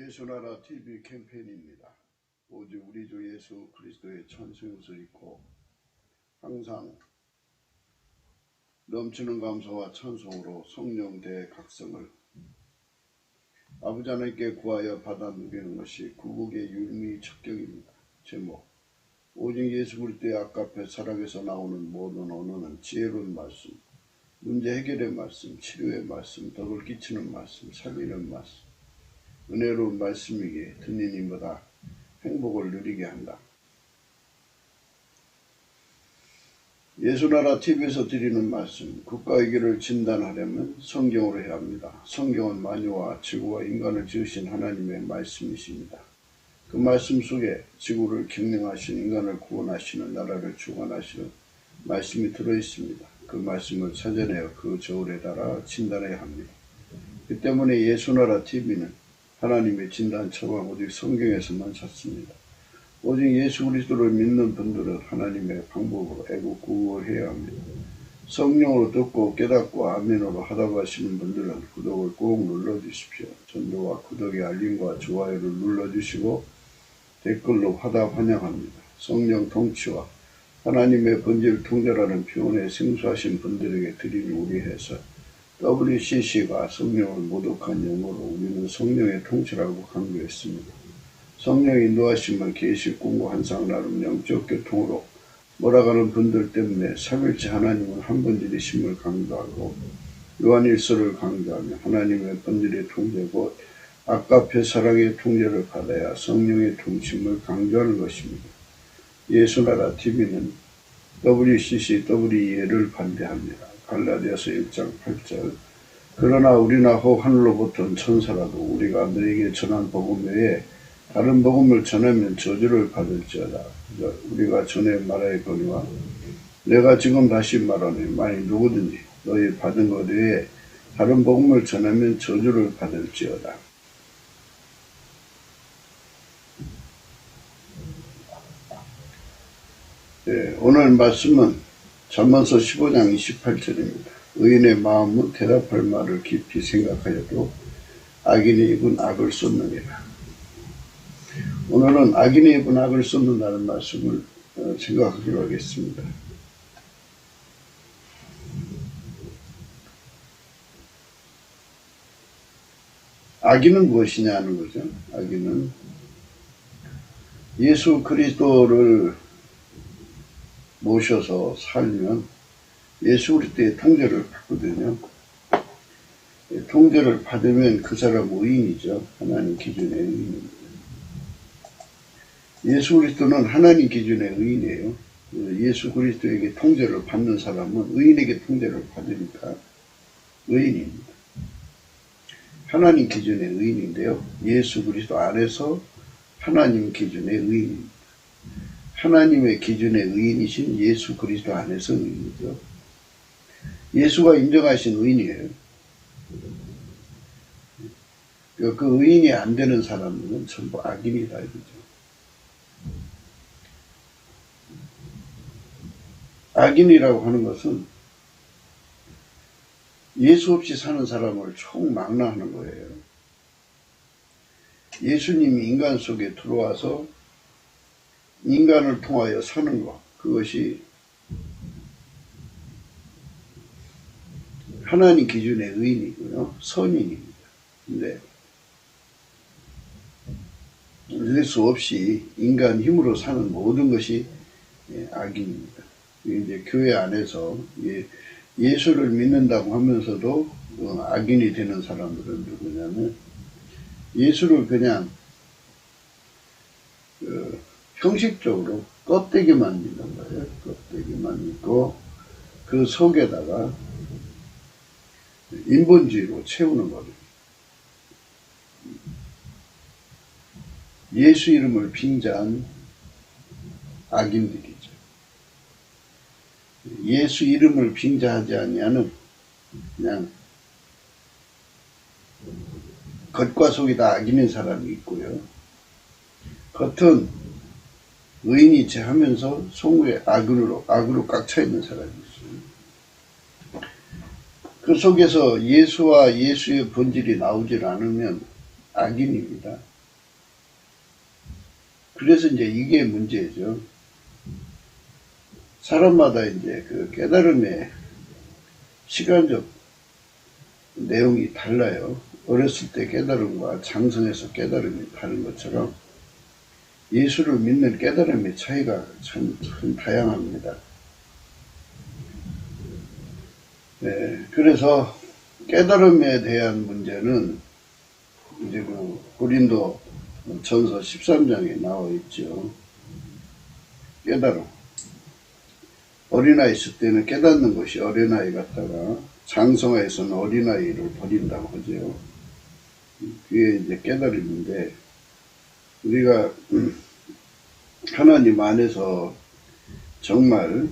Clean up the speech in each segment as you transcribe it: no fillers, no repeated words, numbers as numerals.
예수나라 TV 캠페인입니다. 오직 우리 주 예수 그리스도의 천승옷을 입고 항상 넘치는 감사와 찬송으로 성령 대각성을 아버지 하나님께 구하여 받아 누리는 것이 구국의 유미 첩경입니다. 제목: 오직 예수 그리스도의 앞에 살아계서 나오는 모든 언어는 지혜로운 말씀, 문제 해결의 말씀, 치료의 말씀, 덕을 끼치는 말씀, 살리는 말씀, 은혜로운 말씀이기에 듣는 이보다 행복을 누리게 한다. 예수나라 TV에서 드리는 말씀, 국가의 길을 진단하려면 성경으로 해야 합니다. 성경은 만유와 지구와 인간을 지으신 하나님의 말씀이십니다. 그 말씀 속에 지구를 경영하신, 인간을 구원하시는, 나라를 주관하시는 말씀이 들어있습니다. 그 말씀을 찾아내어 그 저울에 달아 진단해야 합니다. 그 때문에 예수나라 TV는 하나님의 진단 처방 오직 성경에서만 찾습니다. 오직 예수 그리스도를 믿는 분들은 하나님의 방법으로 애국구호해야 합니다. 성령으로 듣고 깨닫고 아멘으로 하다고 하시는 분들은 구독을 꼭 눌러주십시오. 전도와 구독의 알림과 좋아요를 눌러주시고 댓글로 화답 환영합니다. 성령 통치와 하나님의 본질 통제라는 표현에 생소하신 분들에게 드리는 우리 해설, WCC가 성령을 모독한 용어로 우리는 성령의 통치라고 강조했습니다. 성령의 인도하심은 계시, 공고, 한상, 나름, 영적 교통으로 몰아가는 분들 때문에 삼일째 하나님은 한 본질이심을 강조하고 요한일서를 강조하며 하나님의 본질의 통제 곧 아까페 사랑의 통제를 받아야 성령의 통치임을 강조하는 것입니다. 예수나라 TV는 WCC, WE를 반대합니다. 갈라디아서 1장 8절 그러나 우리나 혹 하늘로부터 온 천사라도 우리가 너에게 전한 복음 외에 다른 복음을 전하면 저주를 받을지어다. 우리가 전에 말하였거니와 내가 지금 다시 말하니 만일 누구든지 너희 받은 것 외에 다른 복음을 전하면 저주를 받을지어다. 네, 오늘 말씀은 잠언서 15장 28절입니다. 의인의 마음은 대답할 말을 깊이 생각하여도 악인이 입은 악을 쏟느니라. 오늘은 악인이 입은 악을 쏟는다는 말씀을 생각하기로 하겠습니다. 악인은 무엇이냐 하는 거죠. 악인은 예수 그리스도를 모셔서 살면 예수 그리스도의 통제를 받거든요. 통제를 받으면 그 사람 의인이죠. 하나님 기준의 의인입니다. 예수 그리스도는 하나님 기준의 의인이에요. 예수 그리스도에게 통제를 받는 사람은 의인에게 통제를 받으니까 의인입니다. 하나님 기준의 의인인데요. 예수 그리스도 안에서 하나님 기준의 의인입니다. 하나님의 기준의 의인이신 예수 그리스도 안에서 의인이죠. 예수가 인정하신 의인이에요. 그 의인이 안 되는 사람들은 전부 악인이다 이거죠. 악인이라고 하는 것은 예수 없이 사는 사람을 총망라하는 거예요. 예수님이 인간 속에 들어와서 인간을 통하여 사는 것, 그것이 하나님 기준의 의인이고요. 선인입니다. 근데 예수 없이 인간 힘으로 사는 모든 것이 악인입니다. 이제 교회 안에서 예수를 믿는다고 하면서도 악인이 되는 사람들은 누구냐면 예수를 그냥 형식적으로 껍데기만 믿는 거예요. 껍데기만 믿고 그 속에다가 인본주의로 채우는 거예요. 예수 이름을 빙자한 악인들이죠. 예수 이름을 빙자하지 아니하는 그냥 겉과 속이 다 악인인 사람이 있고요. 겉은 의인이체 하면서 속에 악으로 꽉 차 있는 사람이 있어요. 그 속에서 예수와 예수의 본질이 나오질 않으면 악인입니다. 그래서 이제 이게 문제죠. 사람마다 이제 그 깨달음의 시간적 내용이 달라요. 어렸을 때 깨달음과 장성에서 깨달음이 다른 것처럼 예수를 믿는 깨달음의 차이가 참 다양합니다. 네, 그래서 깨달음에 대한 문제는 이제 그 고린도 전서 13장에 나와 있죠. 깨달음. 어린아이 있을 때는 깨닫는 것이 어린아이 같다가 장성아에서는 어린아이를 버린다고 하죠. 그게 이제 깨달음인데, 우리가 하나님 안에서 정말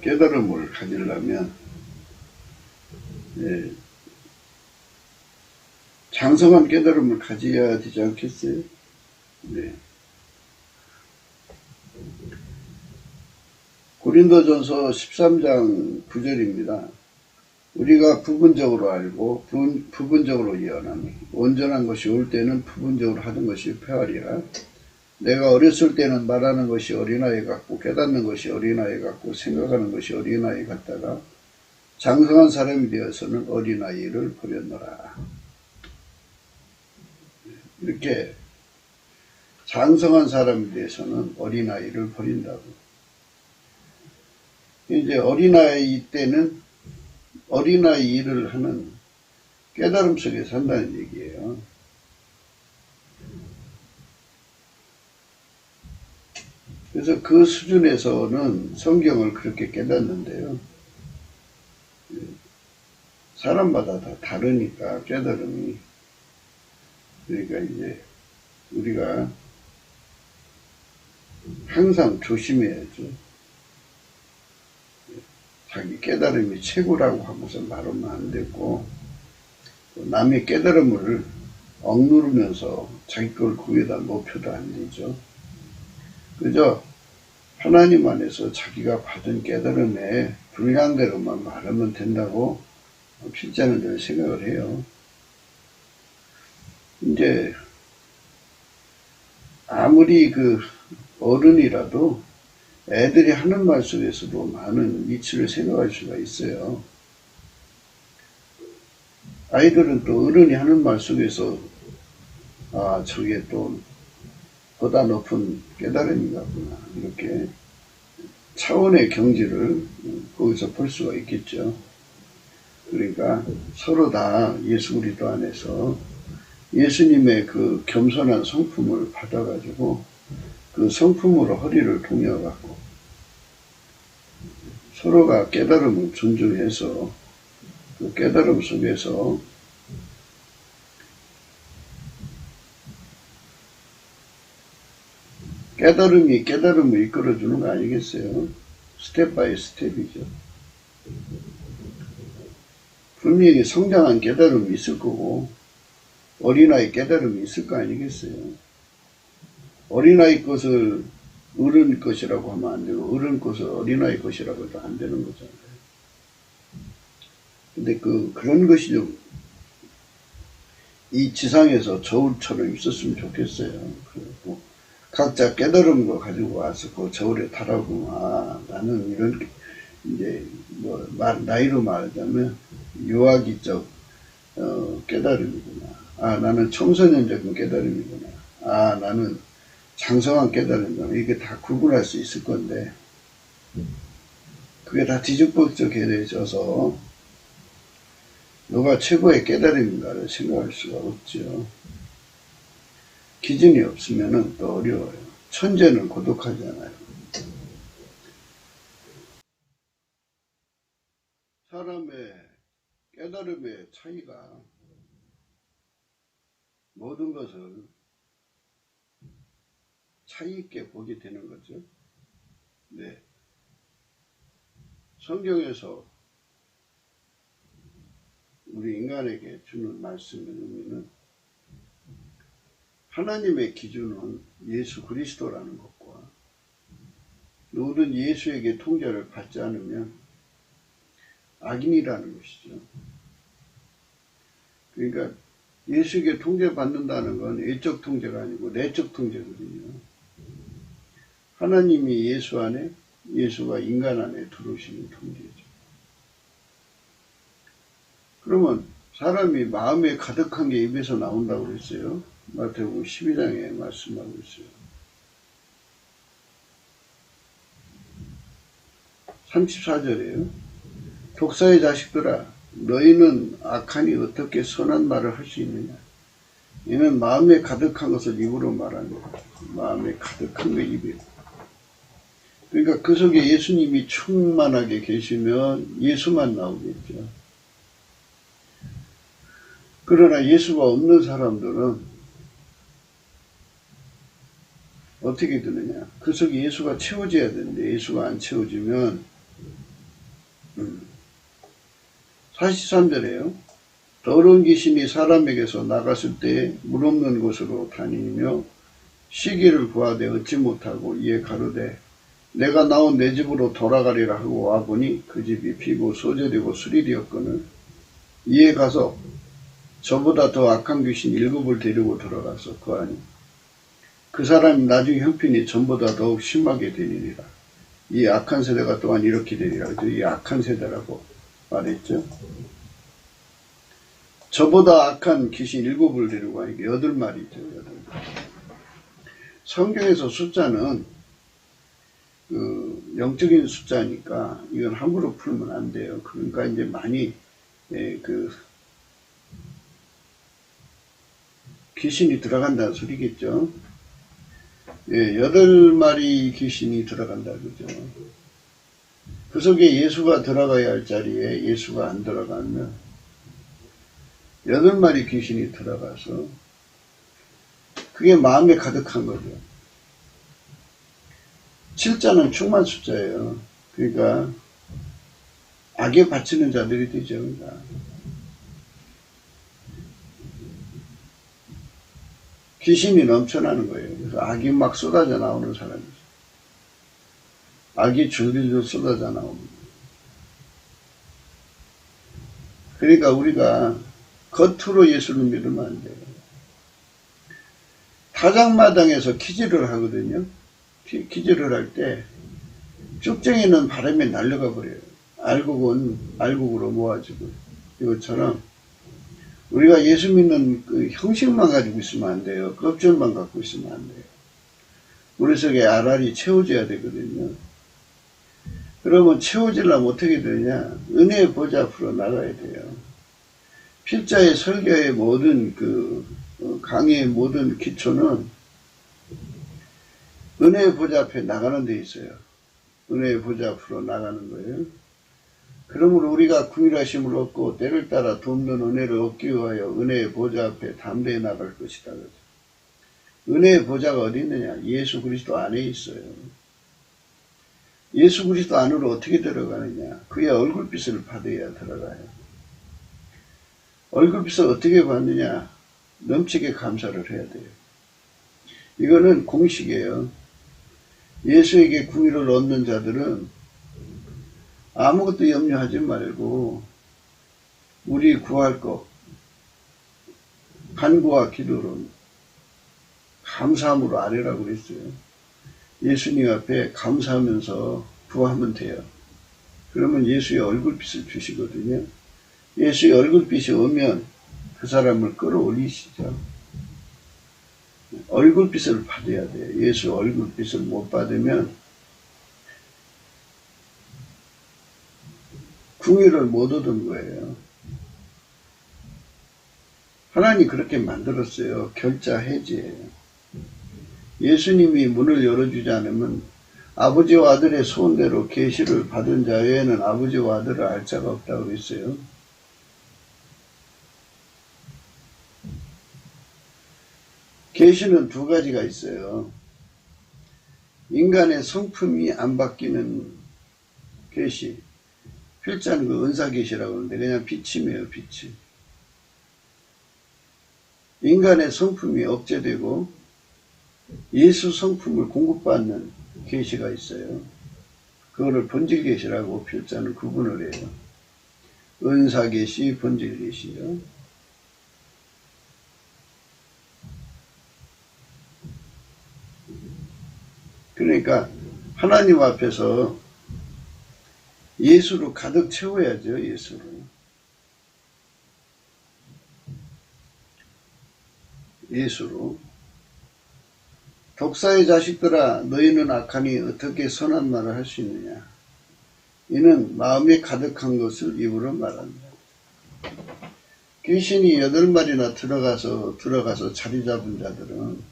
깨달음을 가지려면 장성한 깨달음을 가져야 되지 않겠어요? 네. 고린도전서 13장 9절입니다. 우리가 부분적으로 알고 부분적으로 예언하니 온전한 것이 올 때는 부분적으로 하던 것이 패하리라. 내가 어렸을 때는 말하는 것이 어린아이 같고 깨닫는 것이 어린아이 같고 생각하는 것이 어린아이 같다가 장성한 사람이 되어서는 어린아이를 버렸노라. 이렇게 장성한 사람이 되어서는 어린아이를 버린다고. 이제 어린아이 때는 어린아이 일을 하는 깨달음 속에 산다는 얘기예요. 그래서 그 수준에서는 성경을 그렇게 깨닫는데요. 사람마다 다 다르니까 깨달음이. 그러니까 이제 우리가 항상 조심해야죠. 자기 깨달음이 최고라고 하면서 말하면 안 되고, 남의 깨달음을 억누르면서 자기 걸 거기에다 높여도 안 되죠. 그저 하나님 안에서 자기가 받은 깨달음에 분량대로만 말하면 된다고 필자는 늘 생각을 해요. 이제 아무리 그 어른이라도 애들이 하는 말 속에서도 많은 이치를 생각할 수가 있어요. 아이들은 또 어른이 하는 말 속에서 아, 저게 또 보다 높은 깨달음인가 보나, 이렇게 차원의 경지를 거기서 볼 수가 있겠죠. 그러니까 서로 다 예수 그리스도 안에서 예수님의 그 겸손한 성품을 받아가지고 그 성품으로 허리를 동여갖고 서로가 깨달음을 존중해서 그 깨달음 속에서 깨달음이 깨달음을 이끌어주는 거 아니겠어요? 스텝 바이 스텝이죠. 분명히 성장한 깨달음이 있을 거고 어린아이 깨달음이 있을 거 아니겠어요? 어린아이 것을 어른 것이라고 하면 안 되고 어른 것을 어린아이 것이라고 해도 안 되는 거잖아요. 근데 그런 것이 좀 이 지상에서 저울처럼 있었으면 좋겠어요. 그리고 각자 깨달음을 가지고 와서 그 저울에 달하고, 아, 나는 이런, 이제, 나이로 말하자면, 유아기적, 깨달음이구나. 아, 나는 청소년적인 깨달음이구나. 아, 나는 장성한 깨달음이구나. 이게 다 구분할 수 있을 건데, 그게 다 뒤죽박죽해져서, 누가 최고의 깨달음인가를 생각할 수가 없죠. 기준이 없으면 또 어려워요. 천재는 고독하잖아요. 사람의 깨달음의 차이가 모든 것을 차이 있게 보게 되는 거죠. 네. 성경에서 우리 인간에게 주는 말씀의 의미는 하나님의 기준은 예수 그리스도라는 것과 누구든 예수에게 통제를 받지 않으면 악인이라는 것이죠. 그러니까 예수에게 통제받는다는 건 외적 통제가 아니고 내적 통제거든요. 하나님이 예수 안에, 예수가 인간 안에 들어오시는 통제죠. 그러면 사람이 마음에 가득한 게 입에서 나온다고 그랬어요. 마태복음 12장에 말씀하고 있어요. 34절이에요. 독사의 자식들아, 너희는 악하니 어떻게 선한 말을 할 수 있느냐? 이는 마음에 가득한 것을 입으로 말합니다. 마음에 가득한 게 입이에요. 그러니까 그 속에 예수님이 충만하게 계시면 예수만 나오겠죠. 그러나 예수가 없는 사람들은 어떻게 되느냐? 그 속에 예수가 채워져야 되는데 예수가 안 채워지면 43절에요. 더러운 귀신이 사람에게서 나갔을 때 물 없는 곳으로 다니며 쉬기를 구하되 얻지 못하고 이에 가로되 내가 나온 내 집으로 돌아가리라 하고 와보니 그 집이 비고 소재되고 술이 되었거늘 이에 가서 저보다 더 악한 귀신 7을 데리고 들어가서 거하니 그 사람이 나중에 형편이 전보다 더욱 심하게 되리라. 이 악한 세대가 또한 이렇게 되리라. 이 악한 세대라고 말했죠. 저보다 악한 귀신 7을 데리고 가니까 8마리죠. 8마리. 성경에서 숫자는 그 영적인 숫자니까 이건 함부로 풀면 안 돼요. 그러니까 이제 많이 귀신이 들어간다는 소리겠죠. 8마리 귀신이 들어간다 그죠. 그 속에 예수가 들어가야 할 자리에 예수가 안 들어가면 8마리 귀신이 들어가서 그게 마음에 가득한 거죠. 7자는 충만 숫자예요. 그러니까 악에 바치는 자들이 되죠. 그러니까. 귀신이 넘쳐나는 거예요. 그래서 악이 막 쏟아져 나오는 사람이죠. 악이 줄줄줄 쏟아져 나옵니다. 그러니까 우리가 겉으로 예수를 믿으면 안 돼요. 타작마당에서 퀴즈를 하거든요. 퀴즈를 할 때 쭉정이는 바람에 날려가 버려요. 알곡은 알곡으로 모아지고. 이것처럼 우리가 예수 믿는 그 형식만 가지고 있으면 안 돼요. 껍질만 갖고 있으면 안 돼요. 우리 속에 알알이 채워져야 되거든요. 그러면 채워지려면 어떻게 되냐? 은혜의 보좌 앞으로 나가야 돼요. 필자의 설교의 모든 강의의 모든 기초는 은혜의 보좌 앞에 나가는 데 있어요. 은혜의 보좌 앞으로 나가는 거예요. 그러므로 우리가 긍휼하심을 얻고 때를 따라 돕는 은혜를 얻기 위하여 은혜의 보좌 앞에 담대히 나갈 것이다. 은혜의 보좌가 어디 있느냐? 예수 그리스도 안에 있어요. 예수 그리스도 안으로 어떻게 들어가느냐? 그의 얼굴빛을 받아야 들어가요. 얼굴빛을 어떻게 받느냐? 넘치게 감사를 해야 돼요. 이거는 공식이에요. 예수에게 긍휼을 얻는 자들은 아무것도 염려하지 말고 우리 구할 것 간구와 기도로 감사함으로 아뢰라고 그랬어요. 예수님 앞에 감사하면서 구하면 돼요. 그러면 예수의 얼굴빛을 주시거든요. 예수의 얼굴빛이 오면 그 사람을 끌어올리시죠. 얼굴빛을 받아야 돼요. 예수 얼굴빛을 못 받으면 긍휼을 못 얻은 거예요. 하나님이 그렇게 만들었어요. 결자 해지예요. 예수님이 문을 열어주지 않으면 아버지와 아들의 소원대로 계시를 받은 자 외에는 아버지와 아들을 알 자가 없다고 그랬어요. 계시는 두 가지가 있어요. 인간의 성품이 안 바뀌는 계시. 필자는 그 은사계시라고 하는데 그냥 비침이에요. 비침. 인간의 성품이 억제되고 예수 성품을 공급받는 계시가 있어요. 그거를 본질계시라고 필자는 구분을 해요. 은사계시, 본질계시요. 그러니까 하나님 앞에서 예수로 가득 채워야죠. 예수로. 예수로. 독사의 자식들아 너희는 악하니 어떻게 선한 말을 할 수 있느냐. 이는 마음에 가득한 것을 입으로 말한다. 귀신이 8마리나 들어가서 자리 잡은 자들은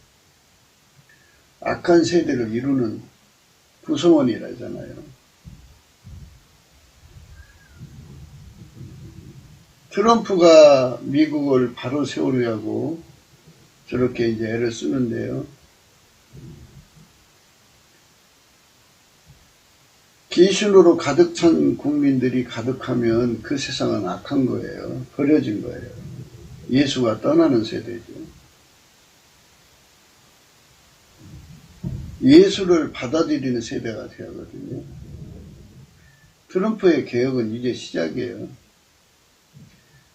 악한 세대를 이루는 구성원이라잖아요. 트럼프가 미국을 바로 세우려고 저렇게 이제 애를 쓰는데요. 귀신으로 가득 찬 국민들이 가득하면 그 세상은 악한 거예요. 버려진 거예요. 예수가 떠나는 세대죠. 예수를 받아들이는 세대가 되었거든요. 트럼프의 개혁은 이제 시작이에요.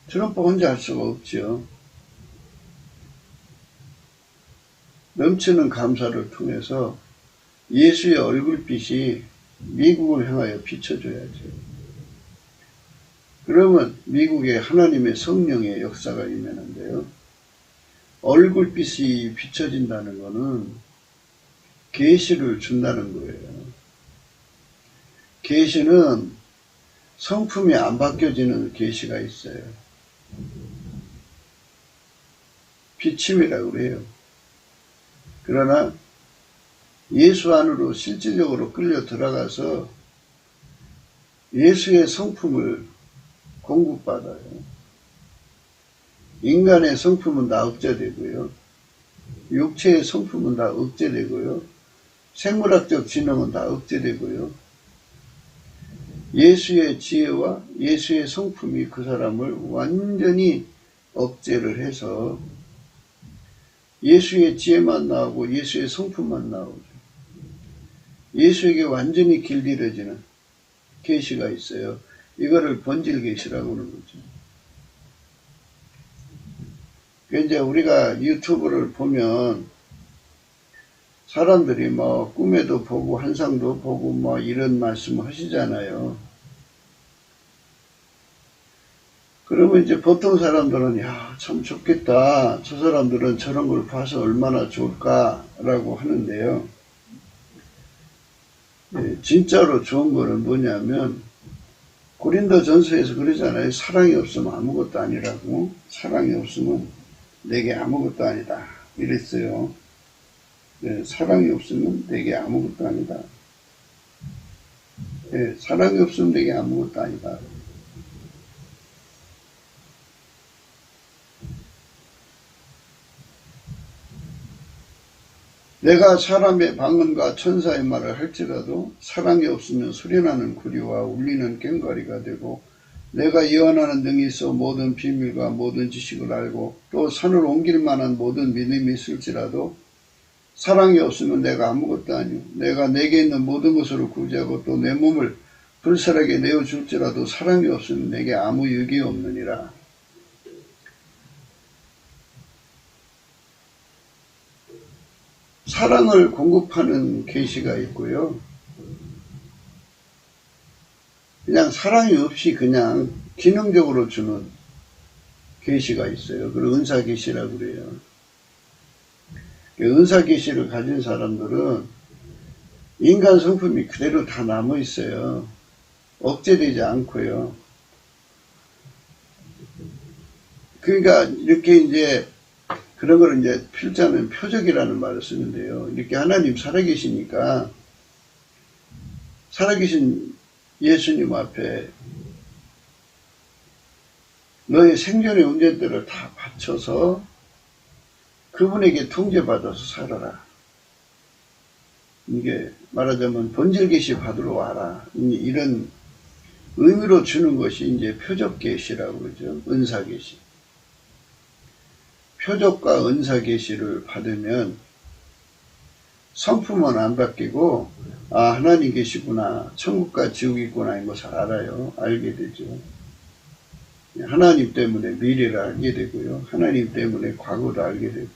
트럼프 혼자 할 수가 없죠. 넘치는 감사를 통해서 예수의 얼굴빛이 미국을 향하여 비춰줘야죠. 그러면 미국에 하나님의 성령의 역사가 임하는데요. 얼굴빛이 비춰진다는 것은 계시를 준다는 거예요. 계시는 성품이 안 바뀌어지는 계시가 있어요. 비침이라고 그래요. 그러나 예수 안으로 실질적으로 끌려 들어가서 예수의 성품을 공급받아요. 인간의 성품은 다 억제되고요. 육체의 성품은 다 억제되고요. 생물학적 지능은 다 억제되고요. 예수의 지혜와 예수의 성품이 그 사람을 완전히 억제를 해서 예수의 지혜만 나오고 예수의 성품만 나오죠. 예수에게 완전히 길들여지는 계시가 있어요. 이거를 본질 계시라고 하는 거죠. 이제 우리가 유튜브를 보면 사람들이 뭐 꿈에도 보고 환상도 보고 뭐 이런 말씀을 하시잖아요. 그러면 이제 보통 사람들은 야, 참 좋겠다. 저 사람들은 저런 걸 봐서 얼마나 좋을까라고 하는데요. 진짜로 좋은 거는 뭐냐면 고린도전서에서 그러잖아요. 사랑이 없으면 아무것도 아니라고. 사랑이 없으면 내게 아무것도 아니다. 이랬어요. 사랑이 없으면 내게 아무것도 아니다. 사랑이 없으면 내게 아무것도 아니다. 내가 사람의 방언과 천사의 말을 할지라도 사랑이 없으면 소리나는 구리와 울리는 꽹과리가 되고 내가 예언하는 등이 있어 모든 비밀과 모든 지식을 알고 또 산을 옮길 만한 모든 믿음이 있을지라도 사랑이 없으면 내가 아무것도 아니오. 내가 내게 있는 모든 것으로 구제하고 또 내 몸을 불살에게 내어줄지라도 사랑이 없으면 내게 아무 유익이 없느니라. 사랑을 공급하는 계시가 있고요. 그냥 사랑이 없이 그냥 기능적으로 주는 계시가 있어요. 그걸 은사 계시라고 그래요. 은사 계시를 가진 사람들은 인간 성품이 그대로 다 남아 있어요. 억제되지 않고요. 그러니까 이렇게 이제 그런 걸 이제 필자는 표적이라는 말을 쓰는데요. 이렇게 하나님 살아계시니까 살아계신 예수님 앞에 너의 생존의 문제들을 다 바쳐서 그분에게 통제받아서 살아라. 이게 말하자면 본질 계시 받으러 와라. 이런 의미로 주는 것이 이제 표적 계시라고 그러죠. 은사 계시. 표적과 은사 계시를 받으면 성품은 안 바뀌고 아 하나님 계시구나. 천국과 지옥이 있구나. 이런 것을 알아요. 알게 되죠. 하나님 때문에 미래를 알게 되고요. 하나님 때문에 과거를 알게 되고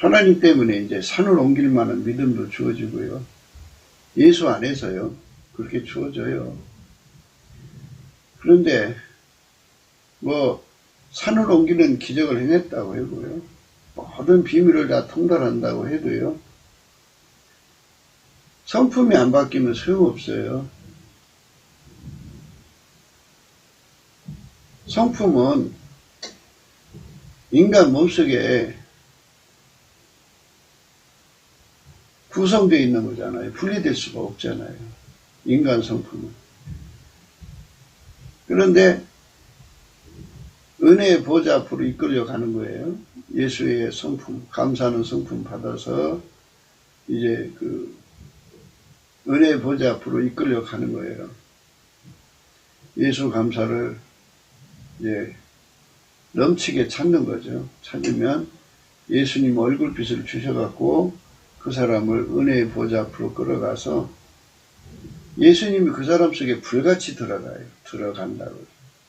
하나님 때문에 이제 산을 옮길 만한 믿음도 주어지고요. 예수 안에서요. 그렇게 주어져요. 그런데 뭐 산을 옮기는 기적을 행했다고 해도요. 모든 비밀을 다 통달한다고 해도요. 성품이 안 바뀌면 소용없어요. 성품은 인간 몸속에 구성되어 있는 거잖아요. 분리될 수가 없잖아요. 인간 성품은. 그런데 은혜의 보좌 앞으로 이끌려 가는 거예요. 예수의 성품, 감사하는 성품 받아서 이제 그 은혜의 보좌 앞으로 이끌려 가는 거예요. 예수 감사를 이제 넘치게 찾는 거죠. 찾으면 예수님 얼굴빛을 주셔갖고 그 사람을 은혜의 보좌 앞으로 끌어가서 예수님이 그 사람 속에 불같이 들어가요. 들어간다고.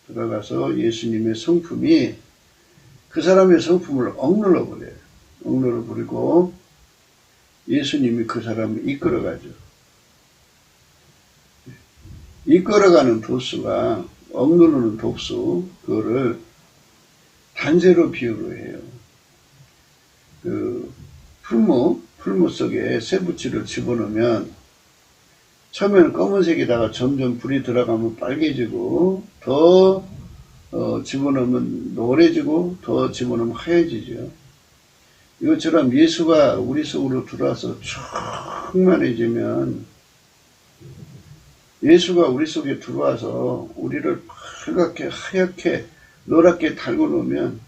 들어가서 예수님의 성품이 그 사람의 성품을 억눌러 버려요. 억눌러 버리고 예수님이 그 사람을 이끌어가죠. 이끌어가는 도수가 억누르는 독수, 그거를 단세로 비유로 해요. 그 풀무 속에 쇠붙이를 집어넣으면 처음에는 검은색에다가 점점 불이 들어가면 빨개지고 더 집어넣으면 노래지고 더 집어넣으면 하얘지죠. 이것처럼 예수가 우리 속으로 들어와서 충만해지면 예수가 우리 속에 들어와서 우리를 빨갛게 하얗게 노랗게 달고 놓으면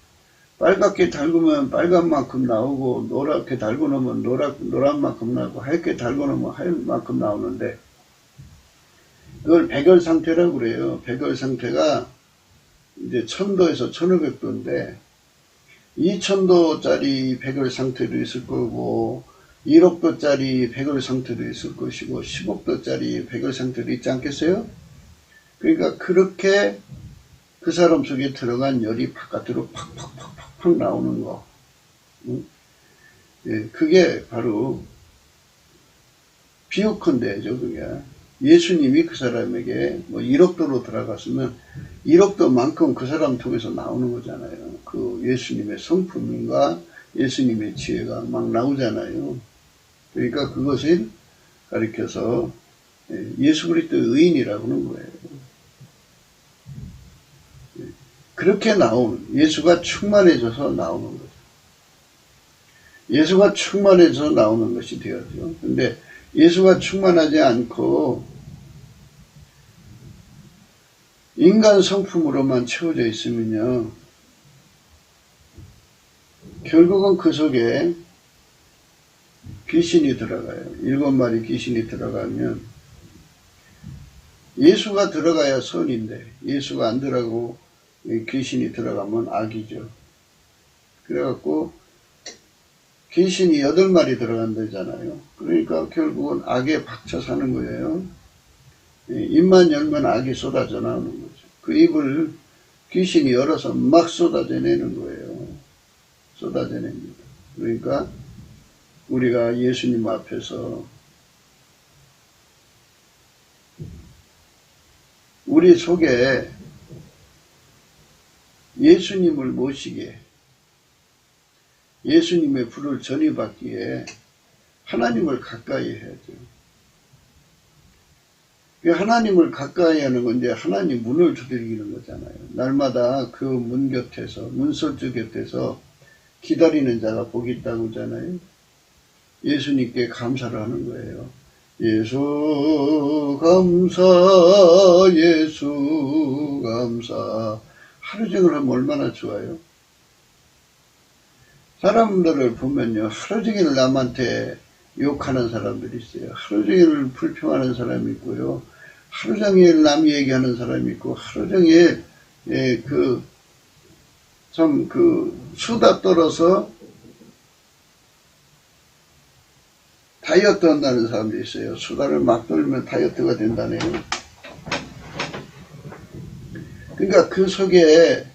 빨갛게 달구면 빨간 만큼 나오고 노랗게 달고 놓으면 노란 만큼 나오고 하얗게 달고 놓으면 하얀 만큼 나오는데 그걸 백열 상태라고 그래요. 백열 상태가 이제 1000도에서 1500도인데 2000도짜리 백열 상태도 있을 거고 1억도짜리 백열 상태도 있을 것이고 10억도짜리 백열 상태도 있지 않겠어요? 그러니까 그렇게 그 사람 속에 들어간 열이 바깥으로 팍팍팍팍 나오는 거. 예, 그게 바로 비유컨대죠. 그게 예수님이 그 사람에게 뭐 1억도로 들어갔으면 1억도만큼 그 사람 통해서 나오는 거잖아요. 그 예수님의 성품과 예수님의 지혜가 막 나오잖아요. 그러니까 그것을 가리켜서 예수 그리스도의 의인이라고 하는 거예요. 그렇게 나오는, 예수가 충만해져서 나오는 거죠. 예수가 충만해져서 나오는 것이 되었죠. 근데 예수가 충만하지 않고 인간 성품으로만 채워져 있으면요, 결국은 그 속에 귀신이 들어가요. 7마리 귀신이 들어가면 예수가 들어가야 선인데 예수가 안 들어가고 귀신이 들어가면 악이죠. 그래갖고 귀신이 8마리 들어간다잖아요. 그러니까 결국은 악에 박혀 사는 거예요. 입만 열면 악이 쏟아져 나오는 거죠. 그 입을 귀신이 열어서 막 쏟아져내는 거예요. 쏟아져냅니다. 그러니까 우리가 예수님 앞에서 우리 속에 예수님을 모시게, 예수님의 불을 전이받기에 하나님을 가까이 해야죠. 하나님을 가까이 하는 건 이제 하나님 문을 두드리는 거잖아요. 날마다 그 문 곁에서, 문설주 곁에서 기다리는 자가 복이 있다고 하잖아요. 예수님께 감사를 하는 거예요. 예수 감사, 예수 감사. 하루 종일 하면 얼마나 좋아요. 사람들을 보면요, 하루 종일 남한테 욕하는 사람들이 있어요. 하루 종일 불평하는 사람이 있고요. 하루 종일 남 얘기하는 사람이 있고, 하루 종일, 수다 떨어서 다이어트 한다는 사람도 있어요. 수다를 막 떨면 다이어트가 된다네요. 그러니까 그 속에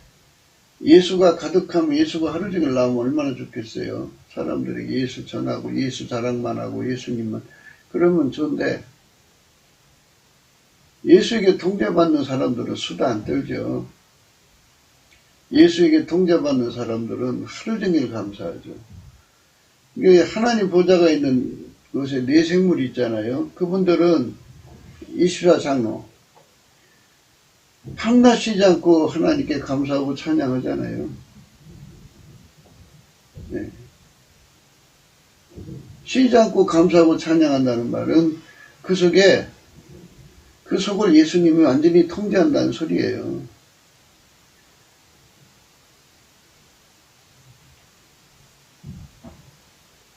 예수가 가득하면 예수가 하루 종일 나오면 얼마나 좋겠어요. 사람들에게 예수 전하고 예수 자랑만 하고 예수님은 그러면 좋은데 예수에게 통제받는 사람들은 수다 안 떨죠. 예수에게 통제받는 사람들은 하루 종일 감사하죠. 이게 하나님 보좌가 있는 곳에 내생물이 있잖아요. 그분들은 24장로 밤낮 쉬지 않고 하나님께 감사하고 찬양하잖아요. 네. 쉬지 않고 감사하고 찬양한다는 말은 그 속을 예수님이 완전히 통제한다는 소리예요.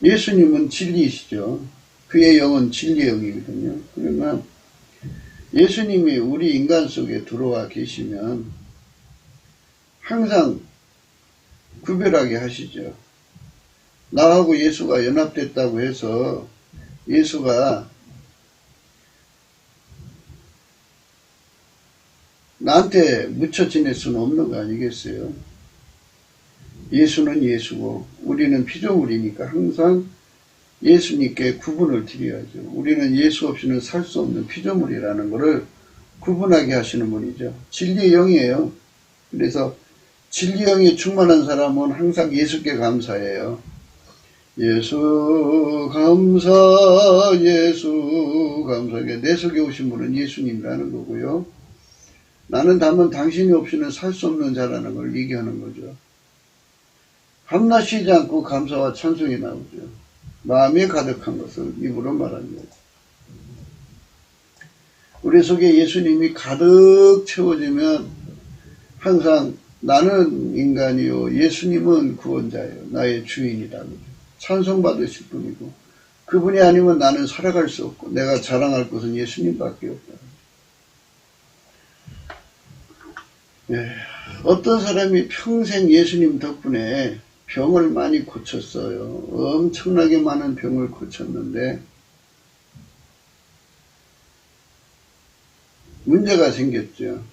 예수님은 진리이시죠. 그의 영은 진리의 영이거든요. 그러면 예수님이 우리 인간 속에 들어와 계시면 항상 구별하게 하시죠. 나하고 예수가 연합됐다고 해서 예수가 나한테 묻혀 지낼 수는 없는 거 아니겠어요? 예수는 예수고 우리는 피조물이니까 항상 예수님께 구분을 드려야죠. 우리는 예수 없이는 살 수 없는 피조물이라는 것을 구분하게 하시는 분이죠. 진리의 영이에요. 그래서 진리의 영이 충만한 사람은 항상 예수께 감사해요. 예수 감사, 예수 감사. 내 속에 오신 분은 예수님이라는 거고요. 나는 다만 당신이 없이는 살 수 없는 자라는 걸 얘기하는 거죠. 밤낮 쉬지 않고 감사와 찬송이 나오죠. 마음에 가득한 것을 입으로 말합니다. 우리 속에 예수님이 가득 채워지면 항상 나는 인간이요 예수님은 구원자예요. 나의 주인이다. 찬송받으실 분이고 그분이 아니면 나는 살아갈 수 없고 내가 자랑할 것은 예수님밖에 없다. 네. 어떤 사람이 평생 예수님 덕분에 병을 많이 고쳤어요. 엄청나게 많은 병을 고쳤는데 문제가 생겼죠.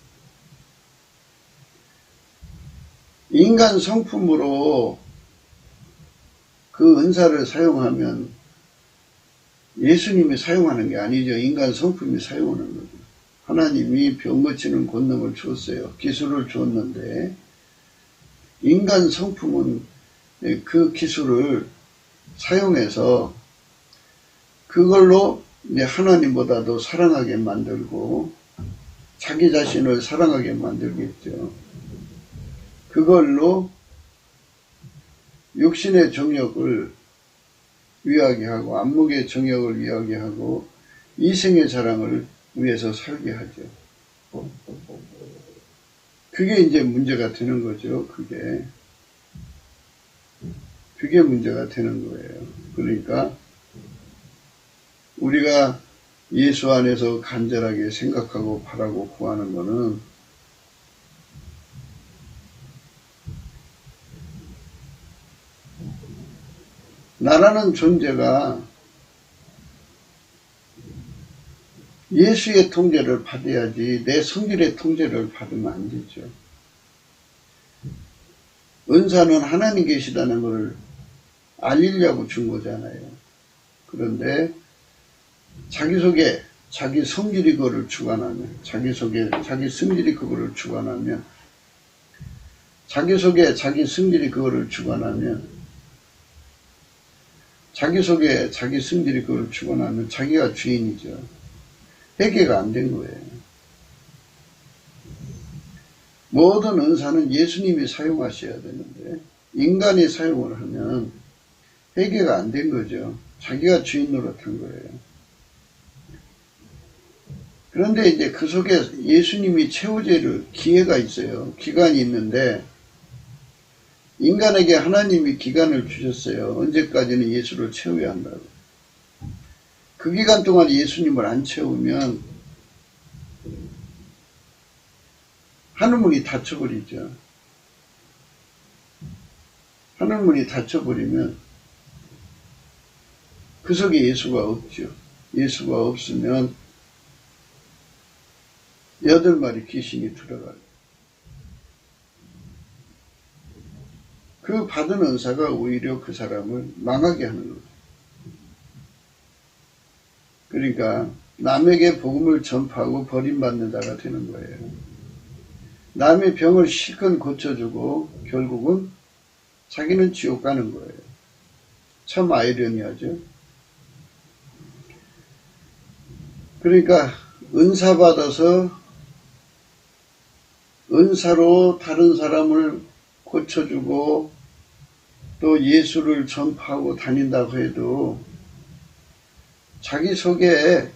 인간 성품으로 그 은사를 사용하면 예수님이 사용하는 게 아니죠. 인간 성품이 사용하는 거죠. 하나님이 병 고치는 권능을 줬어요. 기술을 줬는데 인간 성품은 그 기술을 사용해서 그걸로 이제 하나님보다도 사랑하게 만들고 자기 자신을 사랑하게 만들겠죠. 그걸로 육신의 정욕을 위하게 하고 안목의 정욕을 위하게 하고 이생의 자랑을 위해서 살게 하죠. 그게 이제 문제가 되는 거죠. 그게 문제가 되는 거예요. 그러니까 우리가 예수 안에서 간절하게 생각하고 바라고 구하는 것은 나라는 존재가 예수의 통제를 받아야지 내 성질의 통제를 받으면 안 되죠. 은사는 하나님 계시다는 것을 알리려고 준 거잖아요. 그런데 자기 속에 자기 성질이 그거를 주관하면 자기 속에 자기 성질이 그거를 주관하면 자기 속에 자기 성질이 그거를 주관하면 자기 속에 자기 성질이 그걸 주관하면 자기가 주인이죠. 회개가 안 된 거예요. 모든 은사는 예수님이 사용하셔야 되는데 인간이 사용을 하면 회개가 안 된 거죠. 자기가 주인 노릇한 거예요. 그런데 이제 그 속에 예수님이 채워질 기회가 있어요. 기간이 있는데 인간에게 하나님이 기간을 주셨어요. 언제까지는 예수를 채워야 한다고. 그 기간 동안 예수님을 안 채우면 하늘문이 닫혀버리죠. 하늘문이 닫혀버리면 그 속에 예수가 없죠. 예수가 없으면 8마리 귀신이 들어가요. 그 받은 은사가 오히려 그 사람을 망하게 하는 거예요. 그러니까 남에게 복음을 전파하고 버림받는 자가 되는 거예요. 남의 병을 실컷 고쳐주고 결국은 자기는 지옥 가는 거예요. 참 아이러니하죠. 그러니까 은사 받아서 은사로 다른 사람을 고쳐주고 또 예수를 전파하고 다닌다고 해도 자기 속에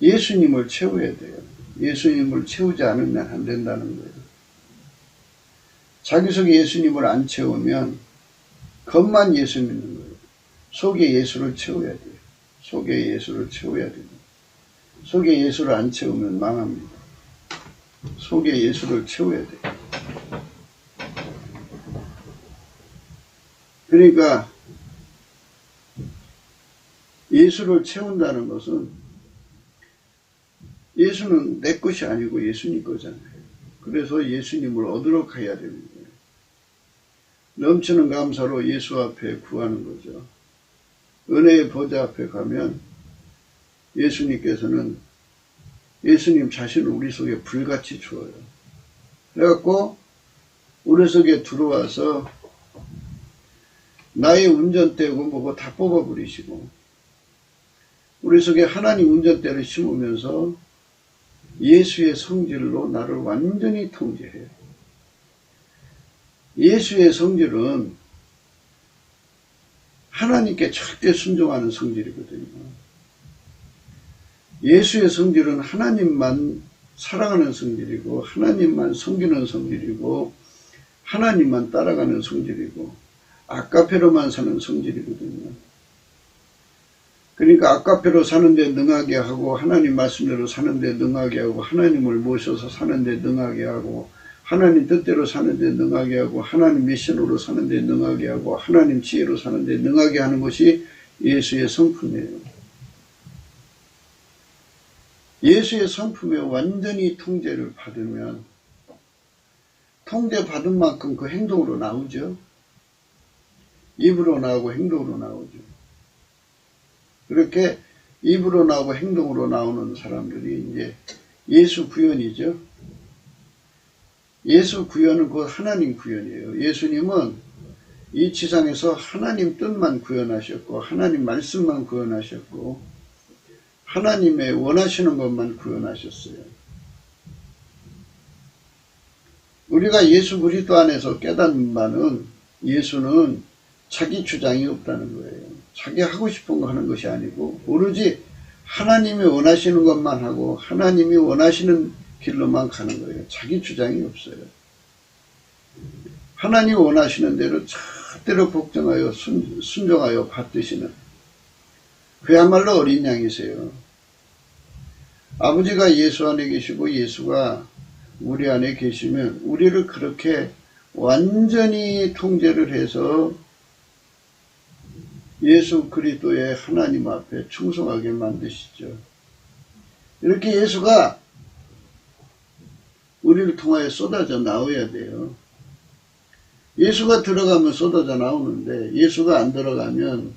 예수님을 채워야 돼요. 예수님을 채우지 않으면 안 된다는 거예요. 자기 속에 예수님을 안 채우면 겉만 예수 믿는 거예요. 속에 예수를 채워야 돼요. 속에 예수를 채워야 됩니다. 속에 예수를 안 채우면 망합니다. 속에 예수를 채워야 돼요. 그러니까 예수를 채운다는 것은 예수는 내 것이 아니고 예수님 거잖아요. 그래서 예수님을 얻으러 가야 됩니다. 넘치는 감사로 예수 앞에 구하는 거죠. 은혜의 보좌 앞에 가면 예수님께서는 예수님 자신을 우리 속에 불같이 주어요. 그래갖고 우리 속에 들어와서 나의 운전대고 뭐고 다 뽑아버리시고 우리 속에 하나님 운전대를 심으면서 예수의 성질로 나를 완전히 통제해요. 예수의 성질은 하나님께 절대 순종하는 성질이거든요. 예수의 성질은 하나님만 사랑하는 성질이고 하나님만 섬기는 성질이고 하나님만 따라가는 성질이고 아까페로만 사는 성질이거든요. 그러니까 아까페로 사는데 능하게 하고 하나님 말씀대로 사는데 능하게 하고 하나님을 모셔서 사는데 능하게 하고 하나님 뜻대로 사는데 능하게 하고 하나님 미션으로 사는데 능하게 하고 하나님 지혜로 사는데 능하게 하는 것이 예수의 성품이에요. 예수의 성품에 완전히 통제를 받으면 통제받은 만큼 그 행동으로 나오죠. 입으로 나오고 행동으로 나오죠. 그렇게 입으로 나오고 행동으로 나오는 사람들이 이제 예수 구현이죠. 예수 구현은 곧 하나님 구현이에요. 예수님은 이 지상에서 하나님 뜻만 구현하셨고 하나님 말씀만 구현하셨고 하나님의 원하시는 것만 구현하셨어요. 우리가 예수 그리스도 안에서 깨닫는 바는 예수는 자기 주장이 없다는 거예요. 자기 하고 싶은 거 하는 것이 아니고 오로지 하나님이 원하시는 것만 하고 하나님이 원하시는 길로만 가는 거예요. 자기 주장이 없어요. 하나님이 원하시는 대로 절대로 복종하여 순종하여 받드시는 그야말로 어린 양이세요. 아버지가 예수 안에 계시고 예수가 우리 안에 계시면 우리를 그렇게 완전히 통제를 해서 예수 그리스도의 하나님 앞에 충성하게 만드시죠. 이렇게 예수가 우리를 통하여 쏟아져 나와야 돼요. 예수가 들어가면 쏟아져 나오는데 예수가 안 들어가면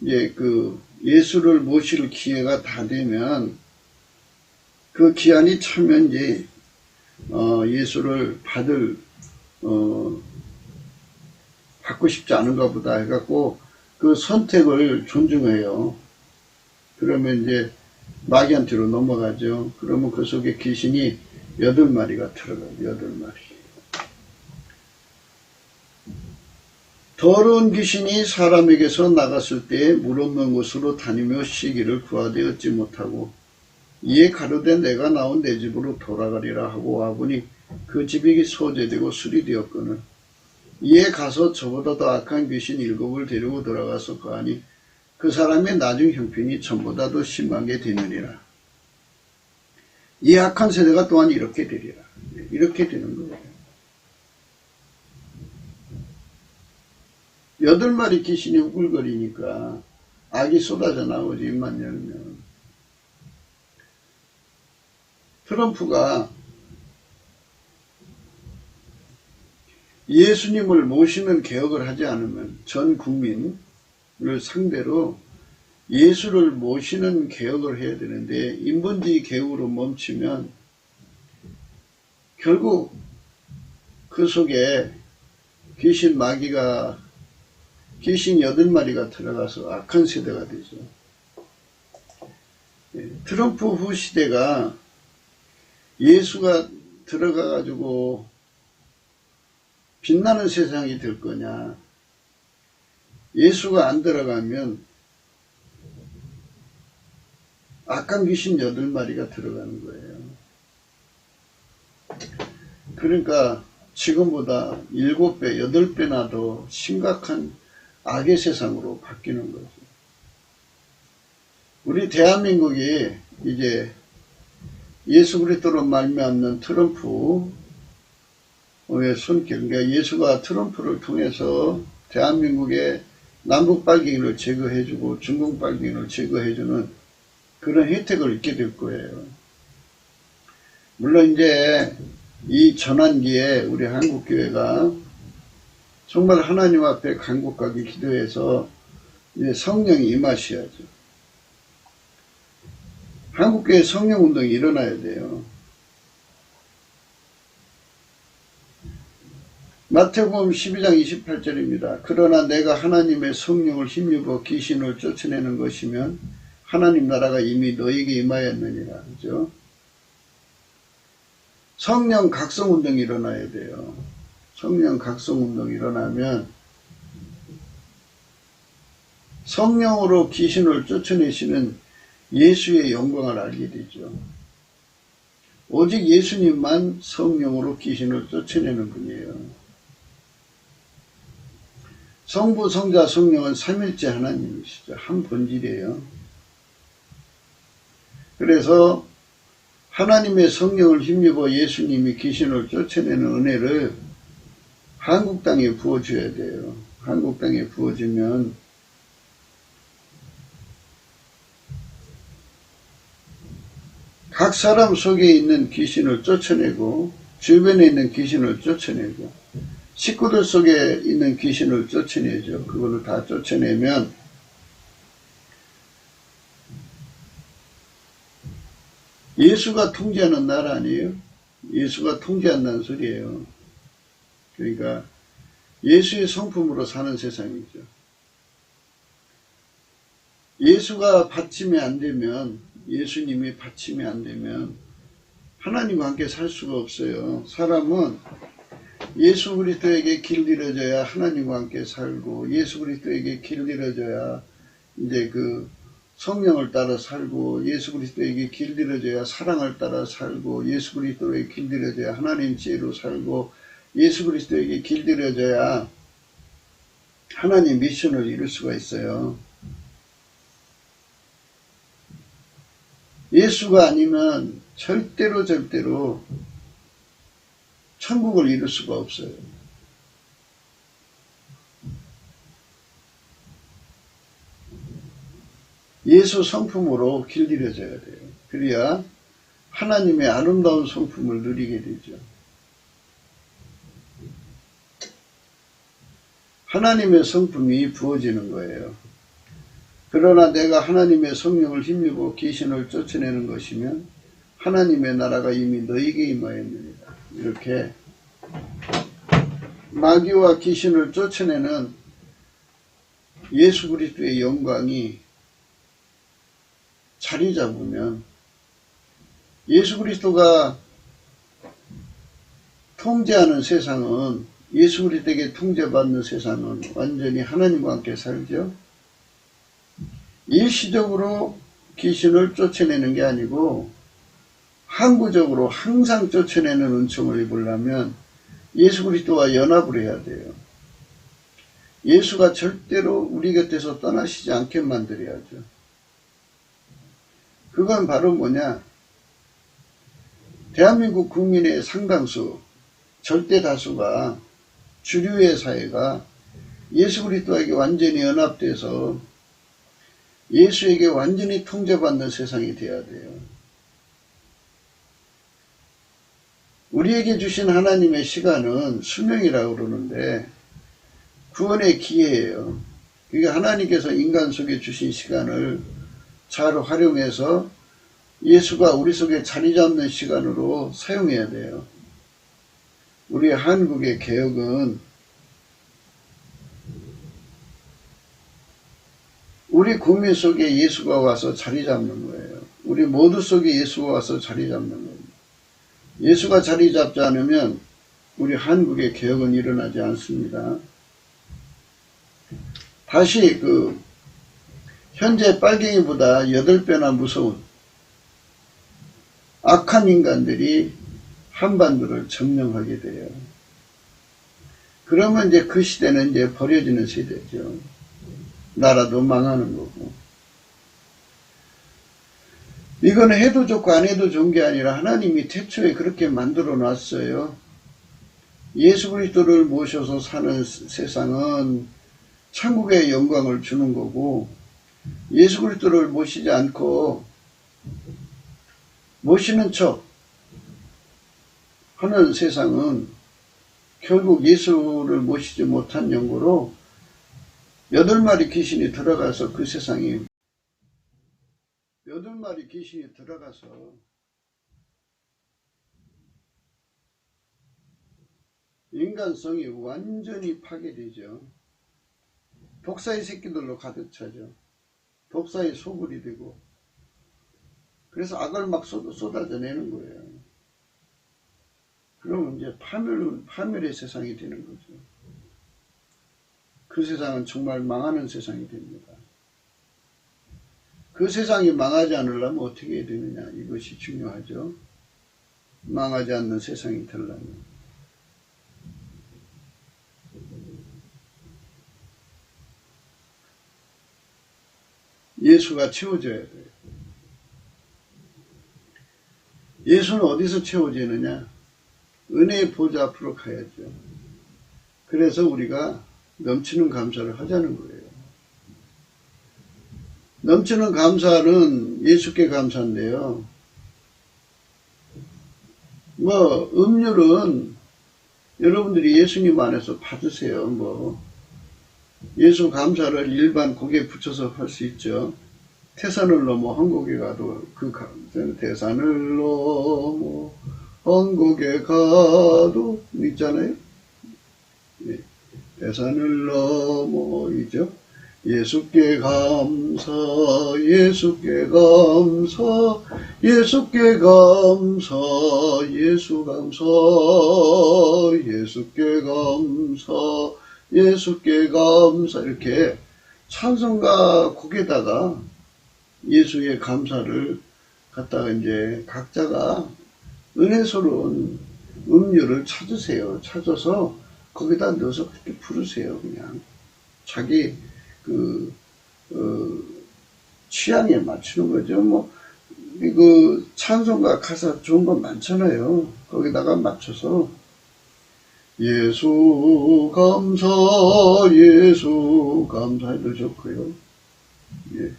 이제 그 예수를 모실 기회가 다 되면 그 기한이 차면 이제 예수를 받고 싶지 않은가 보다 해갖고 그 선택을 존중해요. 그러면 이제 마귀한테로 넘어가죠. 그러면 그 속에 귀신이 8마리가 들어가요. 8마리. 더러운 귀신이 사람에게서 나갔을 때 물 없는 곳으로 다니며 쉬기를 구하되 얻지 못하고 이에 가로되 내가 나온 내 집으로 돌아가리라 하고 와보니 그 집이 소재되고 수리되었거늘 이에 가서 저보다 더 악한 귀신 7을 데리고 돌아가서 거하니 그 사람의 나중 형편이 전보다 더 심하게 되느니라. 이 악한 세대가 또한 이렇게 되리라. 이렇게 되는 거예요. 8마리 귀신이 우글거리니까 악이 쏟아져 나오지 입만 열면. 트럼프가 예수님을 모시는 개혁을 하지 않으면 전 국민을 상대로 예수를 모시는 개혁을 해야 되는데 인본주의 개혁으로 멈추면 결국 그 속에 귀신 8마리가 들어가서 악한 세대가 되죠. 트럼프 후 시대가 예수가 들어가가지고 빛나는 세상이 될 거냐, 예수가 안 들어가면 악한 귀신 8마리가 들어가는 거예요. 그러니까 지금보다 7배, 8배나 더 심각한 악의 세상으로 바뀌는 거죠. 우리 대한민국이 이제 예수 그리스도로 말미암는 트럼프의 손길, 그러니까 예수가 트럼프를 통해서 대한민국의 남북 빨갱이를 제거해주고 중국 빨갱이를 제거해주는 그런 혜택을 얻게 될 거예요. 물론 이제 이 전환기에 우리 한국교회가 정말 하나님 앞에 간곡하게 기도해서 이제 성령이 임하셔야죠. 한국교회 성령운동이 일어나야 돼요. 마태복음 12장 28절입니다. 그러나 내가 하나님의 성령을 힘입어 귀신을 쫓아내는 것이면 하나님 나라가 이미 너에게 임하였느니라. 그죠? 성령 각성운동이 일어나야 돼요. 성령 각성운동이 일어나면 성령으로 귀신을 쫓아내시는 예수의 영광을 알게 되죠. 오직 예수님만 성령으로 귀신을 쫓아내는 분이에요. 성부, 성자, 성령은 삼일째 하나님이시죠. 한 본질이에요. 그래서 하나님의 성령을 힘입어 예수님이 귀신을 쫓아내는 은혜를 한국 땅에 부어줘야 돼요. 한국 땅에 부어주면 각 사람 속에 있는 귀신을 쫓아내고 주변에 있는 귀신을 쫓아내고 식구들 속에 있는 귀신을 쫓아내죠. 그거를 다 쫓아내면 예수가 통제하는 나라 아니에요? 예수가 통제한다는 소리예요. 그러니까 예수의 성품으로 사는 세상이죠. 예수가 받침이 안 되면, 예수님이 받침이 안 되면 하나님과 함께 살 수가 없어요. 사람은 예수 그리스도에게 길들여져야 하나님과 함께 살고, 예수 그리스도에게 길들여져야 이제 그 성령을 따라 살고, 예수 그리스도에게 길들여져야 사랑을 따라 살고, 예수 그리스도에게 길들여져야 하나님 지혜로 살고, 예수 그리스도에게 길들여져야 하나님 미션을 이룰 수가 있어요. 예수가 아니면 절대로 천국을 이룰 수가 없어요. 예수 성품으로 길들여져야 돼요. 그래야 하나님의 아름다운 성품을 누리게 되죠. 하나님의 성품이 부어지는 거예요. 그러나 내가 하나님의 성령을 힘입어 귀신을 쫓아내는 것이면 하나님의 나라가 이미 너에게 임하였느니라. 이렇게 마귀와 귀신을 쫓아내는 예수 그리스도의 영광이 자리 잡으면 예수 그리스도가 통제하는 세상은, 예수 그리스도에게 통제받는 세상은 완전히 하나님과 함께 살죠. 일시적으로 귀신을 쫓아내는 게 아니고 항구적으로 항상 쫓아내는 은총을 입으려면 예수 그리스도와 연합을 해야 돼요. 예수가 절대로 우리 곁에서 떠나시지 않게 만들어야죠. 그건 바로 뭐냐? 대한민국 국민의 상당수, 절대 다수가, 주류의 사회가 예수 그리스도에게 완전히 연합돼서 예수에게 완전히 통제받는 세상이 되어야 돼요. 우리에게 주신 하나님의 시간은 수명이라고 그러는데 구원의 기회예요. 그러니까 하나님께서 인간 속에 주신 시간을 잘 활용해서 예수가 우리 속에 자리 잡는 시간으로 사용해야 돼요. 우리 한국의 개혁은 우리 국민 속에 예수가 와서 자리 잡는 거예요. 우리 모두 속에 예수가 와서 자리 잡는 거예요. 예수가 자리 잡지 않으면 우리 한국의 개혁은 일어나지 않습니다. 다시 현재 빨갱이보다 8배나 무서운 악한 인간들이 한반도를 점령하게 돼요. 그러면 이제 그 시대는 이제 버려지는 세대죠. 나라도 망하는 거고. 이건 해도 좋고 안 해도 좋은 게 아니라 하나님이 태초에 그렇게 만들어 놨어요. 예수 그리스도를 모셔서 사는 세상은 천국의 영광을 주는 거고, 예수 그리스도를 모시지 않고 모시는 척 하는 세상은 결국 예수를 모시지 못한 연고로 8마리 귀신이 들어가서 그 세상이 8마리 귀신이 들어가서 인간성이 완전히 파괴되죠. 독사의 새끼들로 가득 차죠. 독사의 소굴이 되고, 그래서 악을 막 쏟아져내는 거예요. 그러면 이제 파멸의 세상이 되는 거죠. 그 세상은 정말 망하는 세상이 됩니다. 그 세상이 망하지 않으려면 어떻게 해야 되느냐, 이것이 중요하죠. 망하지 않는 세상이 되려면. 예수가 채워져야 돼요. 예수는 어디서 채워지느냐? 은혜의 보좌 앞으로 가야죠. 그래서 우리가 넘치는 감사를 하자는 거예요. 넘치는 감사는 예수께 감사인데요. 음률은 여러분들이 예수님 안에서 받으세요. 예수 감사를 일반 곡에 붙여서 할 수 있죠. 태산을 넘어 한국에 가도 태산을 넘어 한국에 가도 있잖아요. 태산을 넘어이죠. 예수께 감사, 예수께 감사, 예수께 감사, 예수 감사, 예수께 감사, 예수께 감사, 이렇게 찬송가 곡에다가 예수의 감사를 갖다가 이제 각자가 은혜스러운 음료를 찾으세요. 찾아서 거기다 넣어서 그렇게 부르세요. 그냥 자기 취향에 맞추는 거죠. 찬송가 가사 좋은 건 많잖아요. 거기다가 맞춰서 예수 감사, 예수 감사해도 좋고요. 예.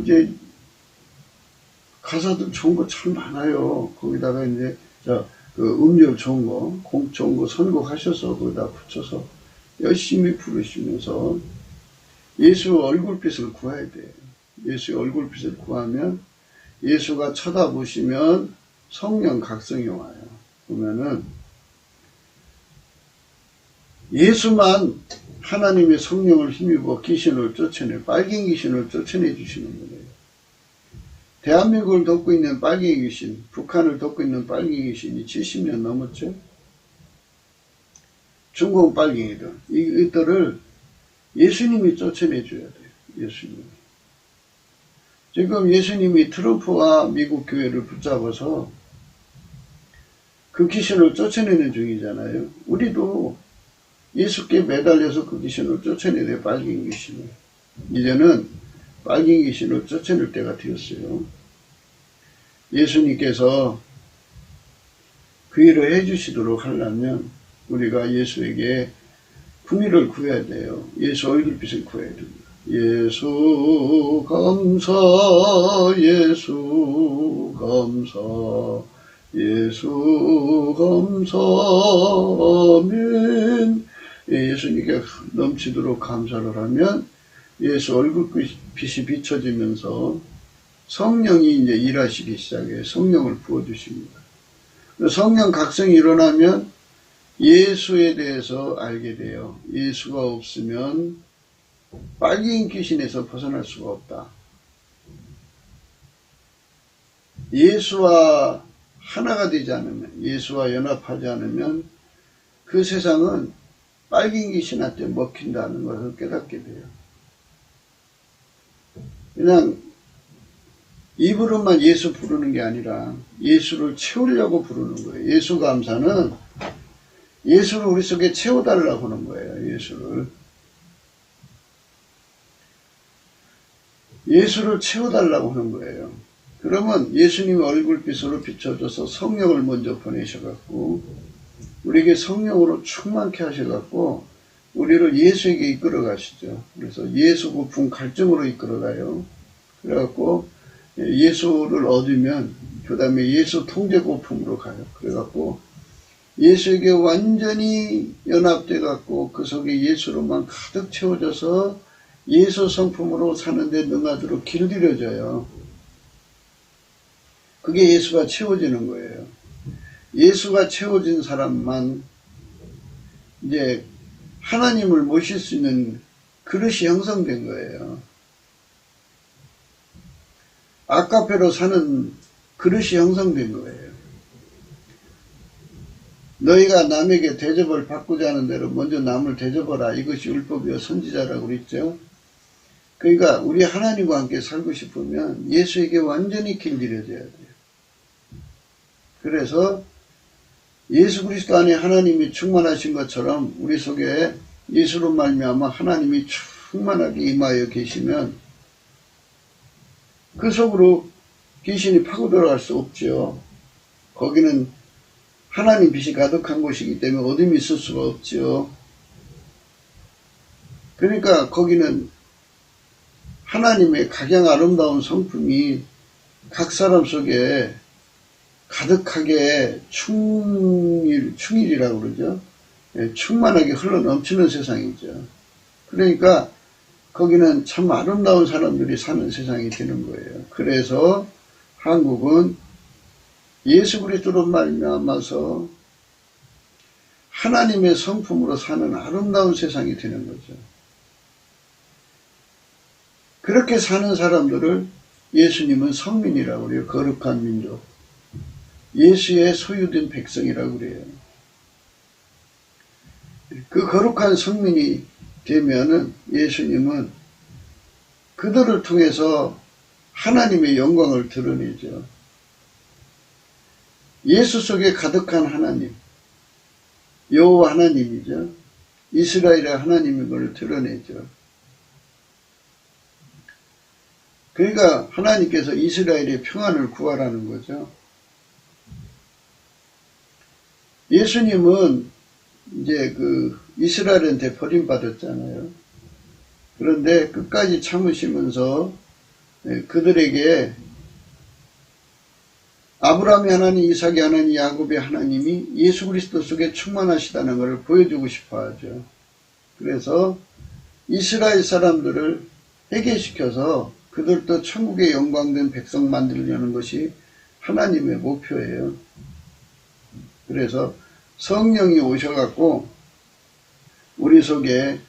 이제 가사도 좋은 거 참 많아요. 거기다가 이제 음률 좋은 거, 곡 좋은 거 선곡하셔서 거기다 붙여서 열심히 부르시면서 예수 얼굴빛을 구해야 돼요. 예수의 얼굴빛을 구하면 예수가 쳐다보시면 성령 각성이 와요. 보면은 예수만 하나님의 성령을 힘입어 귀신을 빨갱이 귀신을 쫓아내 주시는 거예요. 대한민국을 덮고 있는 빨갱이 귀신, 북한을 덮고 있는 빨갱이 귀신이 70년 넘었죠. 중공 빨갱이들, 이들을 예수님이 쫓아내 줘야 돼요. 예수님이. 지금 예수님이 트럼프와 미국 교회를 붙잡아서 그 귀신을 쫓아내는 중이잖아요. 우리도 예수께 매달려서 그 귀신을 쫓아내야 돼요. 빨갱이 귀신을. 이제는 빨갱이 귀신을 쫓아낼 때가 되었어요. 예수님께서 그 일을 해주시도록 하려면 우리가 예수에게 궁의를 구해야 돼요. 예수 얼굴빛을 구해야 됩니다. 예수 감사, 예수 감사, 예수 감사하면, 예수님께 넘치도록 감사를 하면 예수 얼굴빛이 비춰지면서 성령이 이제 일하시기 시작해요. 성령을 부어주십니다. 성령 각성이 일어나면 예수에 대해서 알게 돼요. 예수가 없으면 빨갱이 귀신에서 벗어날 수가 없다. 예수와 하나가 되지 않으면, 예수와 연합하지 않으면 그 세상은 빨갱이 귀신한테 먹힌다는 것을 깨닫게 돼요. 그냥 입으로만 예수 부르는 게 아니라 예수를 채우려고 부르는 거예요. 예수 감사는 예수를 우리 속에 채워달라고 하는 거예요. 예수를 채워달라고 하는 거예요. 그러면 예수님의 얼굴빛으로 비춰줘서 성령을 먼저 보내셔갖고 우리에게 성령으로 충만케 하셔갖고 우리를 예수에게 이끌어 가시죠. 그래서 예수 부품 갈증으로 이끌어 가요. 그래갖고 예수를 얻으면 그 다음에 예수 통제 부품으로 가요. 그래갖고 예수에게 완전히 연합돼 갖고 그 속에 예수로만 가득 채워져서 예수 성품으로 사는데 능하도록 길들여져요. 그게 예수가 채워지는 거예요. 예수가 채워진 사람만 이제 하나님을 모실 수 있는 그릇이 형성된 거예요. 아카페로 사는 그릇이 형성된 거예요. 너희가 남에게 대접을 받고자 하는 대로 먼저 남을 대접하라. 이것이 율법이요 선지자라고 그랬죠. 그러니까 우리 하나님과 함께 살고 싶으면 예수에게 완전히 길들여져야 돼요. 그래서 예수 그리스도 안에 하나님이 충만하신 것처럼 우리 속에 예수로 말미암아 하나님이 충만하게 임하여 계시면 그 속으로 귀신이 파고 들어갈 수 없죠. 거기는 하나님 빛이 가득한 곳이기 때문에 어둠이 있을 수가 없죠. 그러니까 거기는 하나님의 각양 아름다운 성품이 각 사람 속에 가득하게 충일이라고 그러죠. 충만하게 흘러 넘치는 세상이죠. 그러니까 거기는 참 아름다운 사람들이 사는 세상이 되는 거예요. 그래서 한국은 예수 그리스도로 말미암아서 하나님의 성품으로 사는 아름다운 세상이 되는 거죠. 그렇게 사는 사람들을 예수님은 성민이라고 그래요. 거룩한 민족. 예수의 소유된 백성이라고 그래요. 그 거룩한 성민이 되면은 예수님은 그들을 통해서 하나님의 영광을 드러내죠. 예수 속에 가득한 하나님, 여호와 하나님이죠. 이스라엘의 하나님임을 드러내죠. 그러니까 하나님께서 이스라엘의 평안을 구하라는 거죠. 예수님은 이제 그 이스라엘한테 버림받았잖아요. 그런데 끝까지 참으시면서 그들에게 아브라함의 하나님, 이삭의 하나님, 야곱의 하나님이 예수 그리스도 속에 충만하시다는 것을 보여주고 싶어 하죠. 그래서 이스라엘 사람들을 회개시켜서 그들도 천국의 영광된 백성 만들려는 것이 하나님의 목표예요. 그래서 성령이 오셔갖고 우리 속에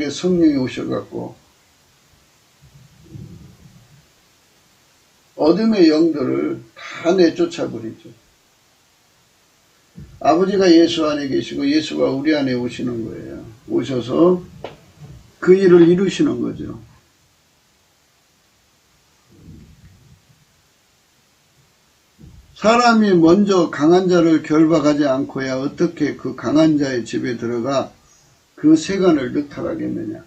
성령이 오셔갖고 어둠의 영들을 다 내쫓아버리죠. 아버지가 예수 안에 계시고 예수가 우리 안에 오시는 거예요. 오셔서 그 일을 이루시는 거죠. 사람이 먼저 강한 자를 결박하지 않고야 어떻게 그 강한 자의 집에 들어가 그 세간을 늑탈하겠느냐.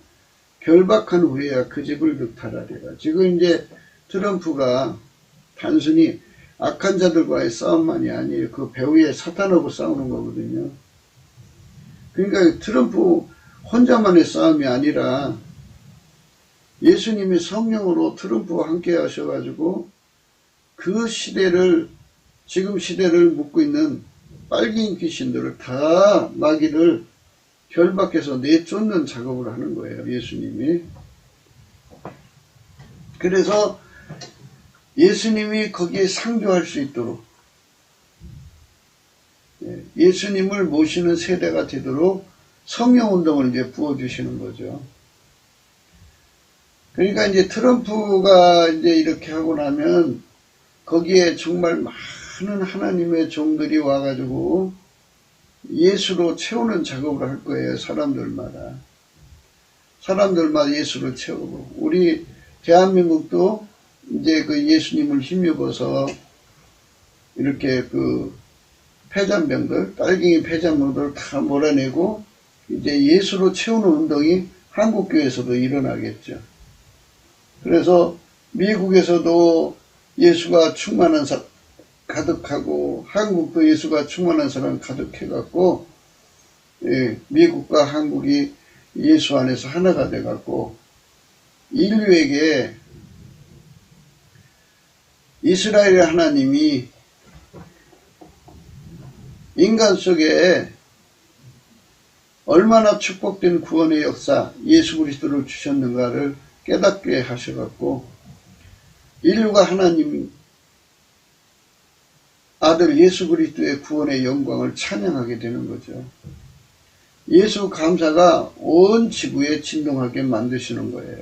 결박한 후에야 그 집을 늑탈하리라. 지금 이제 트럼프가 단순히 악한 자들과의 싸움만이 아니에요. 그 배후에 사탄하고 싸우는 거거든요. 그러니까 트럼프 혼자만의 싸움이 아니라 예수님이 성령으로 트럼프와 함께 하셔가지고 그 시대를 지금 시대를 묶고 있는 빨갱이 귀신들을 다 마귀를 별 밖에서 내쫓는 작업을 하는 거예요. 예수님이. 그래서 예수님이 거기에 상주할 수 있도록 예수님을 모시는 세대가 되도록 성령운동을 이제 부어주시는 거죠. 그러니까 이제 트럼프가 이제 이렇게 하고 나면 거기에 정말 많은 하나님의 종들이 와가지고 예수로 채우는 작업을 할 거예요. 사람들마다 예수로 채우고. 우리 대한민국도 이제 그 예수님을 힘입어서 이렇게 그 폐잔병들, 빨갱이 폐잔병들을 다 몰아내고 이제 예수로 채우는 운동이 한국교회에서도 일어나겠죠. 그래서 미국에서도 예수가 충만한 사람 가득하고 한국도 예수가 충만한 사람 가득해갖고 미국과 한국이 예수 안에서 하나가 돼갖고 인류에게 이스라엘의 하나님이 인간 속에 얼마나 축복된 구원의 역사 예수 그리스도를 주셨는가를 깨닫게 하셔갖고 인류가 하나님 아들 예수 그리스도의 구원의 영광을 찬양하게 되는 거죠. 예수 감사가 온 지구에 진동하게 만드시는 거예요.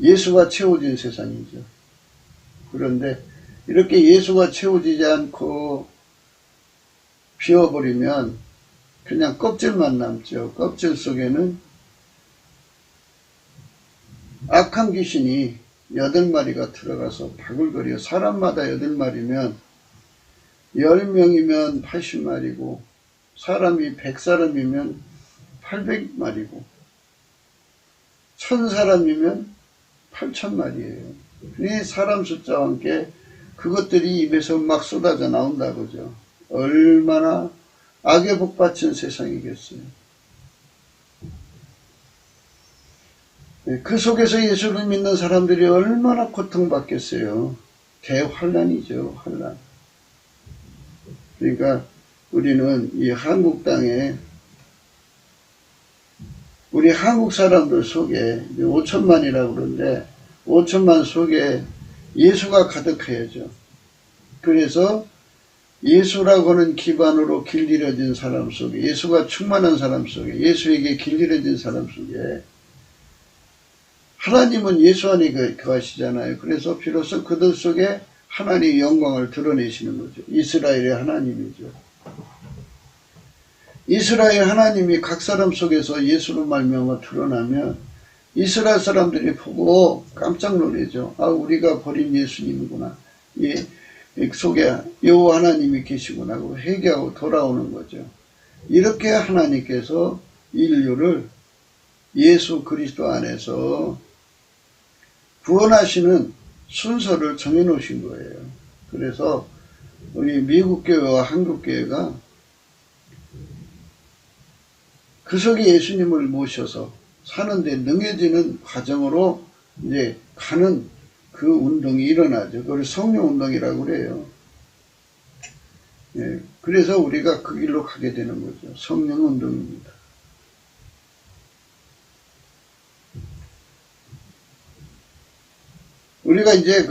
예수가 채워진 세상이죠. 그런데 이렇게 예수가 채워지지 않고 비워버리면 그냥 껍질만 남죠. 껍질 속에는 악한 귀신이 8마리가 들어가서 바글거려. 사람마다 8마리면 10명이면 80마리고 사람이 100사람이면 800마리고 1000사람이면 8000마리예요. 이 사람 숫자와 함께 그것들이 입에서 막 쏟아져 나온다 그죠. 얼마나 악에 복받친 세상이겠어요. 그 속에서 예수를 믿는 사람들이 얼마나 고통받겠어요. 대환란이죠. 환란. 그러니까 우리는 이 한국 땅에 우리 한국 사람들 속에 5천만이라고 그러는데 5천만 속에 예수가 가득해야죠. 그래서 예수라고 하는 기반으로 길들여진 사람 속에 예수가 충만한 사람 속에 예수에게 길들여진 사람 속에 하나님은 예수 안에 거하시잖아요. 그래서 비로소 그들 속에 하나님의 영광을 드러내시는 거죠. 이스라엘의 하나님이죠. 이스라엘 하나님이 각 사람 속에서 예수로 말미암아 드러나면 이스라엘 사람들이 보고 깜짝 놀라죠. 아, 우리가 버린 예수님이구나. 이 속에 여호와 하나님이 계시구나 하고 회개하고 돌아오는 거죠. 이렇게 하나님께서 인류를 예수 그리스도 안에서 구원하시는 순서를 정해놓으신 거예요. 그래서 우리 미국 교회와 한국 교회가 그 속에 예수님을 모셔서 사는데 능해지는 과정으로 이제 가는 그 운동이 일어나죠. 그걸 성령 운동이라고 그래요. 예, 그래서 우리가 그 길로 가게 되는 거죠. 성령 운동입니다. 우리가 이제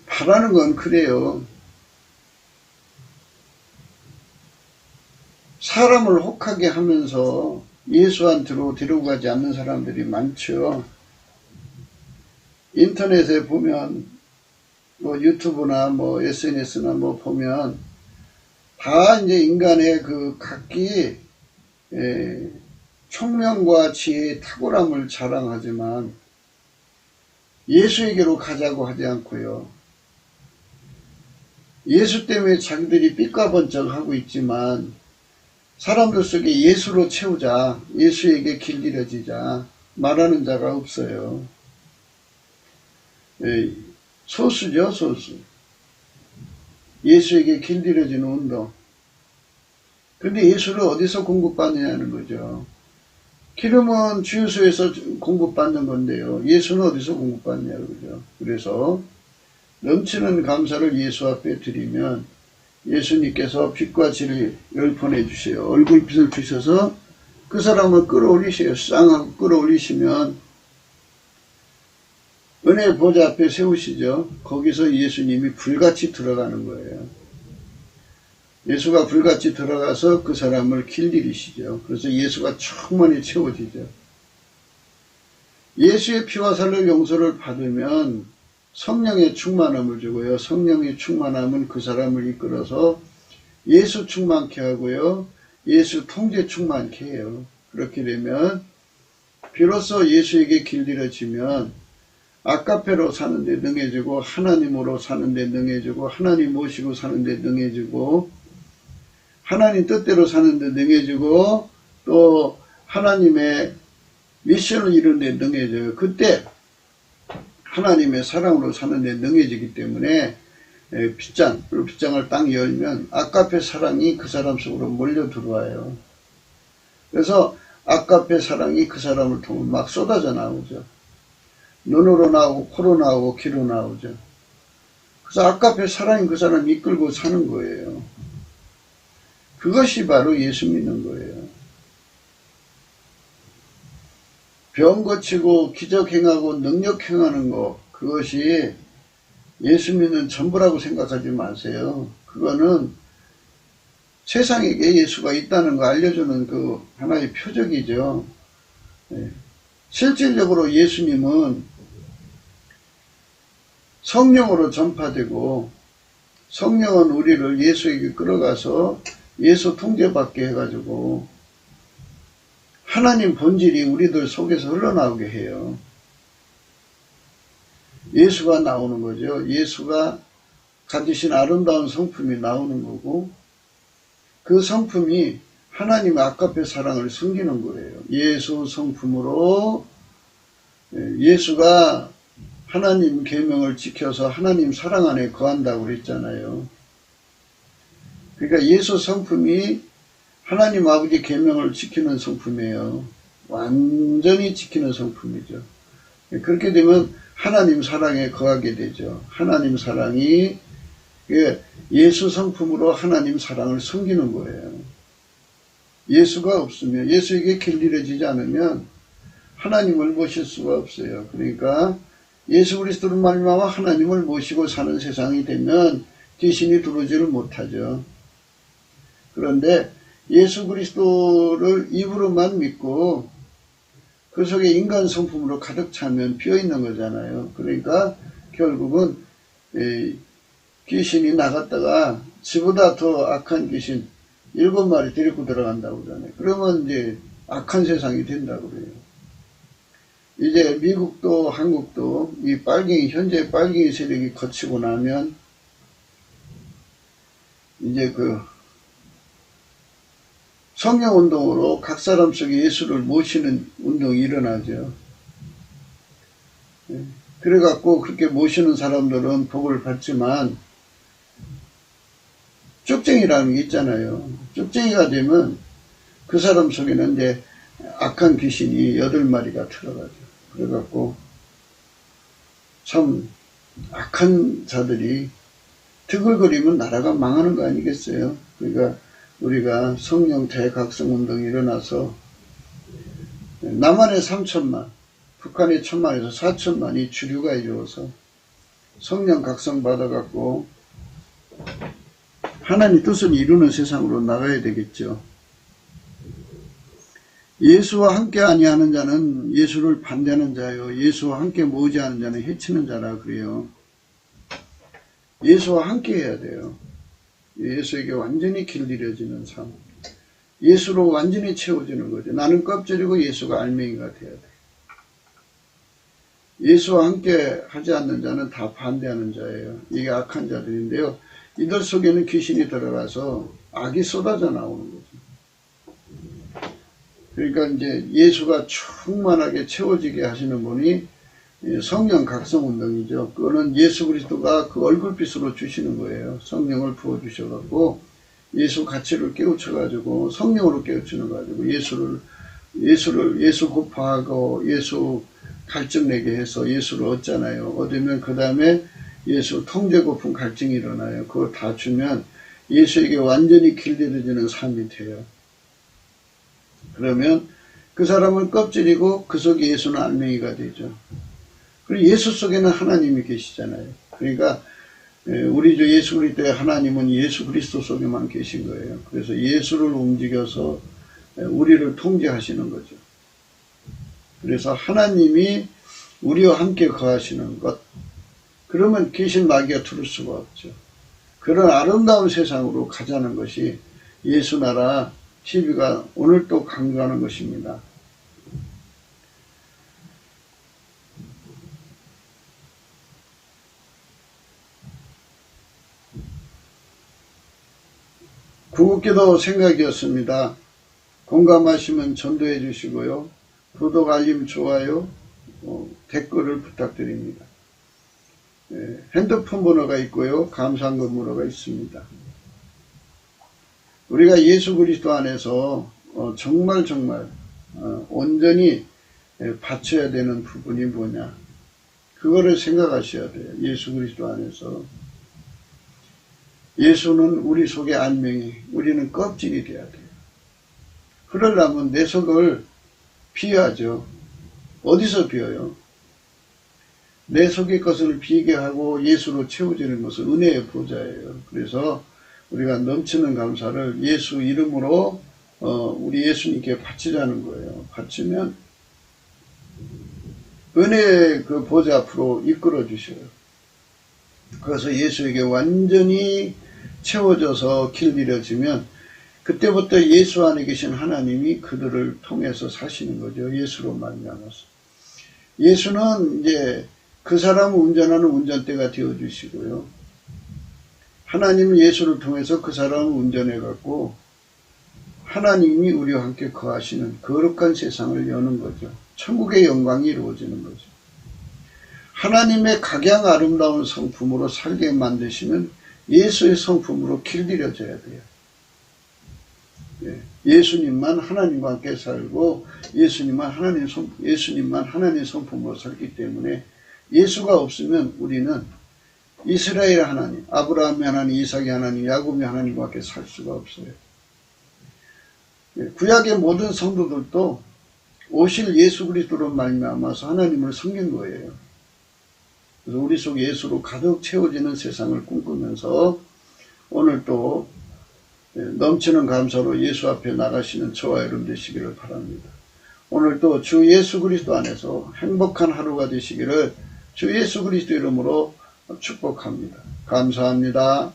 바라는 건 그래요. 사람을 혹하게 하면서 예수한테로 데리고 가지 않는 사람들이 많죠. 인터넷에 보면, 유튜브나 SNS나 보면, 다 이제 인간의 그 각기, 총명과 지혜의 탁월함을 자랑하지만, 예수에게로 가자고 하지 않고요. 예수 때문에 자기들이 삐까번쩍 하고 있지만 사람들 속에 예수로 채우자, 예수에게 길들여지자 말하는 자가 없어요. 소수죠, 소수. 예수에게 길들여지는 운동. 근데 예수를 어디서 공급받느냐는 거죠. 기름은 주유소에서 공급받는 건데요. 예수는 어디서 공급받느냐고 그러죠. 그래서 넘치는 감사를 예수 앞에 드리면 예수님께서 빛과 진리를 보내주세요. 얼굴빛을 주셔서 그 사람을 끌어올리세요. 쌍하고 끌어올리시면 은혜의 보좌 앞에 세우시죠. 거기서 예수님이 불같이 들어가는 거예요. 예수가 불같이 들어가서 그 사람을 길들이시죠. 그래서 예수가 충만히 채워지죠. 예수의 피와 살로 용서를 받으면 성령의 충만함을 주고요. 성령의 충만함은 그 사람을 이끌어서 예수 충만케 하고요. 예수 통제 충만케 해요. 그렇게 되면 비로소 예수에게 길들여지면 아카페로 사는데 능해지고 하나님으로 사는데 능해지고 하나님 모시고 사는데 능해지고 하나님 뜻대로 사는데 능해지고 또 하나님의 미션을 이루는데 능해져요. 그때 하나님의 사랑으로 사는데 능해지기 때문에 빗장을 딱 열면 아카페 사랑이 그 사람 속으로 몰려 들어와요. 그래서 아카페 사랑이 그 사람을 통해 막 쏟아져 나오죠. 눈으로 나오고 코로 나오고 귀로 나오죠. 그래서 아카페 사랑이 그 사람 이끌고 사는 거예요. 그것이 바로 예수 믿는 거예요. 병 고치고 기적 행하고 능력 행하는 거, 그것이 예수 믿는 전부라고 생각하지 마세요. 그거는 세상에게 예수가 있다는 거 알려주는 그 하나의 표적이죠. 실질적으로 예수님은 성령으로 전파되고 성령은 우리를 예수에게 끌어가서 예수 통제받게 해가지고 하나님 본질이 우리들 속에서 흘러나오게 해요. 예수가 나오는 거죠. 예수가 가지신 아름다운 성품이 나오는 거고 그 성품이 하나님의 아카페 사랑을 숨기는 거예요. 예수 성품으로 예수가 하나님 계명을 지켜서 하나님 사랑 안에 거한다고 그랬잖아요. 그러니까 예수 성품이 하나님 아버지 계명을 지키는 성품이에요. 완전히 지키는 성품이죠. 그렇게 되면 하나님 사랑에 거하게 되죠. 하나님 사랑이 예수 성품으로 하나님 사랑을 숨기는 거예요. 예수가 없으면 예수에게 길들여지지 않으면 하나님을 모실 수가 없어요. 그러니까 예수 그리스도를 말미암아 하나님을 모시고 사는 세상이 되면 귀신이 들어오지를 못하죠. 그런데 예수 그리스도를 입으로만 믿고 그 속에 인간 성품으로 가득 차면 비어있는 거잖아요. 그러니까 결국은 귀신이 나갔다가 지보다 더 악한 귀신 7마리 데리고 들어간다고 그러잖아요. 그러면 이제 악한 세상이 된다고 그래요. 이제 미국도 한국도 이 현재 빨갱이 세력이 거치고 나면 이제 성령운동으로 각 사람 속에 예수를 모시는 운동이 일어나죠. 그래갖고 그렇게 모시는 사람들은 복을 받지만 쪽쟁이라는 게 있잖아요. 쪽쟁이가 되면 그 사람 속에는 이제 악한 귀신이 8마리가 들어가죠. 그래갖고 참 악한 자들이 드글거리면 나라가 망하는 거 아니겠어요? 그러니까 우리가 성령 대각성운동이 일어나서 남한의 3천만, 북한의 1,000만에서 4천만이 주류가 이루어서 성령 각성 받아갖고 하나님 뜻을 이루는 세상으로 나가야 되겠죠. 예수와 함께 아니하는 자는 예수를 반대하는 자요. 예수와 함께 모으지 않은 자는 해치는 자라 그래요. 예수와 함께 해야 돼요. 예수에게 완전히 길들여지는 삶. 예수로 완전히 채워지는 거죠. 나는 껍질이고 예수가 알맹이가 돼야 돼. 예수와 함께 하지 않는 자는 다 반대하는 자예요. 이게 악한 자들인데요. 이들 속에는 귀신이 들어가서 악이 쏟아져 나오는 거죠. 그러니까 이제 예수가 충만하게 채워지게 하시는 분이 성령 각성운동이죠. 그거는 예수 그리스도가 그 얼굴빛으로 주시는 거예요. 성령을 부어주셔가지고 예수 가치를 깨우쳐가지고 성령으로 깨우쳐가지고 예수 곱하고 예수 갈증내게 해서 예수를 얻잖아요. 얻으면 그 다음에 예수 통제 고픈 갈증이 일어나요. 그거 다 주면 예수에게 완전히 길들여지는 삶이 돼요. 그러면 그 사람은 껍질이고 그 속에 예수는 알맹이가 되죠. 그리고 예수 속에는 하나님이 계시잖아요. 그러니까 우리 주 예수 그리스도의 하나님은 예수 그리스도 속에만 계신 거예요. 그래서 예수를 움직여서 우리를 통제하시는 거죠. 그래서 하나님이 우리와 함께 거하시는 것, 그러면 귀신 마귀가 들을 수가 없죠. 그런 아름다운 세상으로 가자는 것이 예수 나라 TV가 오늘 또 강조하는 것입니다. 구국기도 생각이었습니다. 공감하시면 전도해 주시고요. 구독, 알림, 좋아요, 댓글을 부탁드립니다. 핸드폰 번호가 있고요. 감사한금 번호가 있습니다. 우리가 예수 그리스도 안에서 정말 온전히 바쳐야 되는 부분이 뭐냐. 그거를 생각하셔야 돼요. 예수 그리스도 안에서. 예수는 우리 속의 알맹이, 우리는 껍질이 돼야 돼요. 그러려면 내 속을 비워야죠. 어디서 비워요? 내 속의 것을 비게 하고 예수로 채워지는 것은 은혜의 보좌예요. 그래서 우리가 넘치는 감사를 예수 이름으로 우리 예수님께 바치자는 거예요. 바치면 은혜의 그 보좌 앞으로 이끌어 주셔요. 그래서 예수에게 완전히 채워져서 길들여지면 그때부터 예수 안에 계신 하나님이 그들을 통해서 사시는 거죠. 예수로 말미암아서. 예수는 이제 그 사람을 운전하는 운전대가 되어주시고요. 하나님은 예수를 통해서 그 사람을 운전해 갖고 하나님이 우리와 함께 거하시는 거룩한 세상을 여는 거죠. 천국의 영광이 이루어지는 거죠. 하나님의 각양 아름다운 성품으로 살게 만드시면 예수의 성품으로 길들여져야 돼요. 예수님만 하나님과 함께 살고 예수님만 하나님 성품으로 살기 때문에 예수가 없으면 우리는 이스라엘 하나님, 아브라함의 하나님, 이삭의 하나님, 야곱의 하나님과 함께 살 수가 없어요. 구약의 모든 성도들도 오실 예수 그리스도로 말미암아서 하나님을 섬긴 거예요. 그래서 우리 속 예수로 가득 채워지는 세상을 꿈꾸면서 오늘 또 넘치는 감사로 예수 앞에 나가시는 저와 여러분 되시기를 바랍니다. 오늘 또 주 예수 그리스도 안에서 행복한 하루가 되시기를 주 예수 그리스도 이름으로 축복합니다. 감사합니다.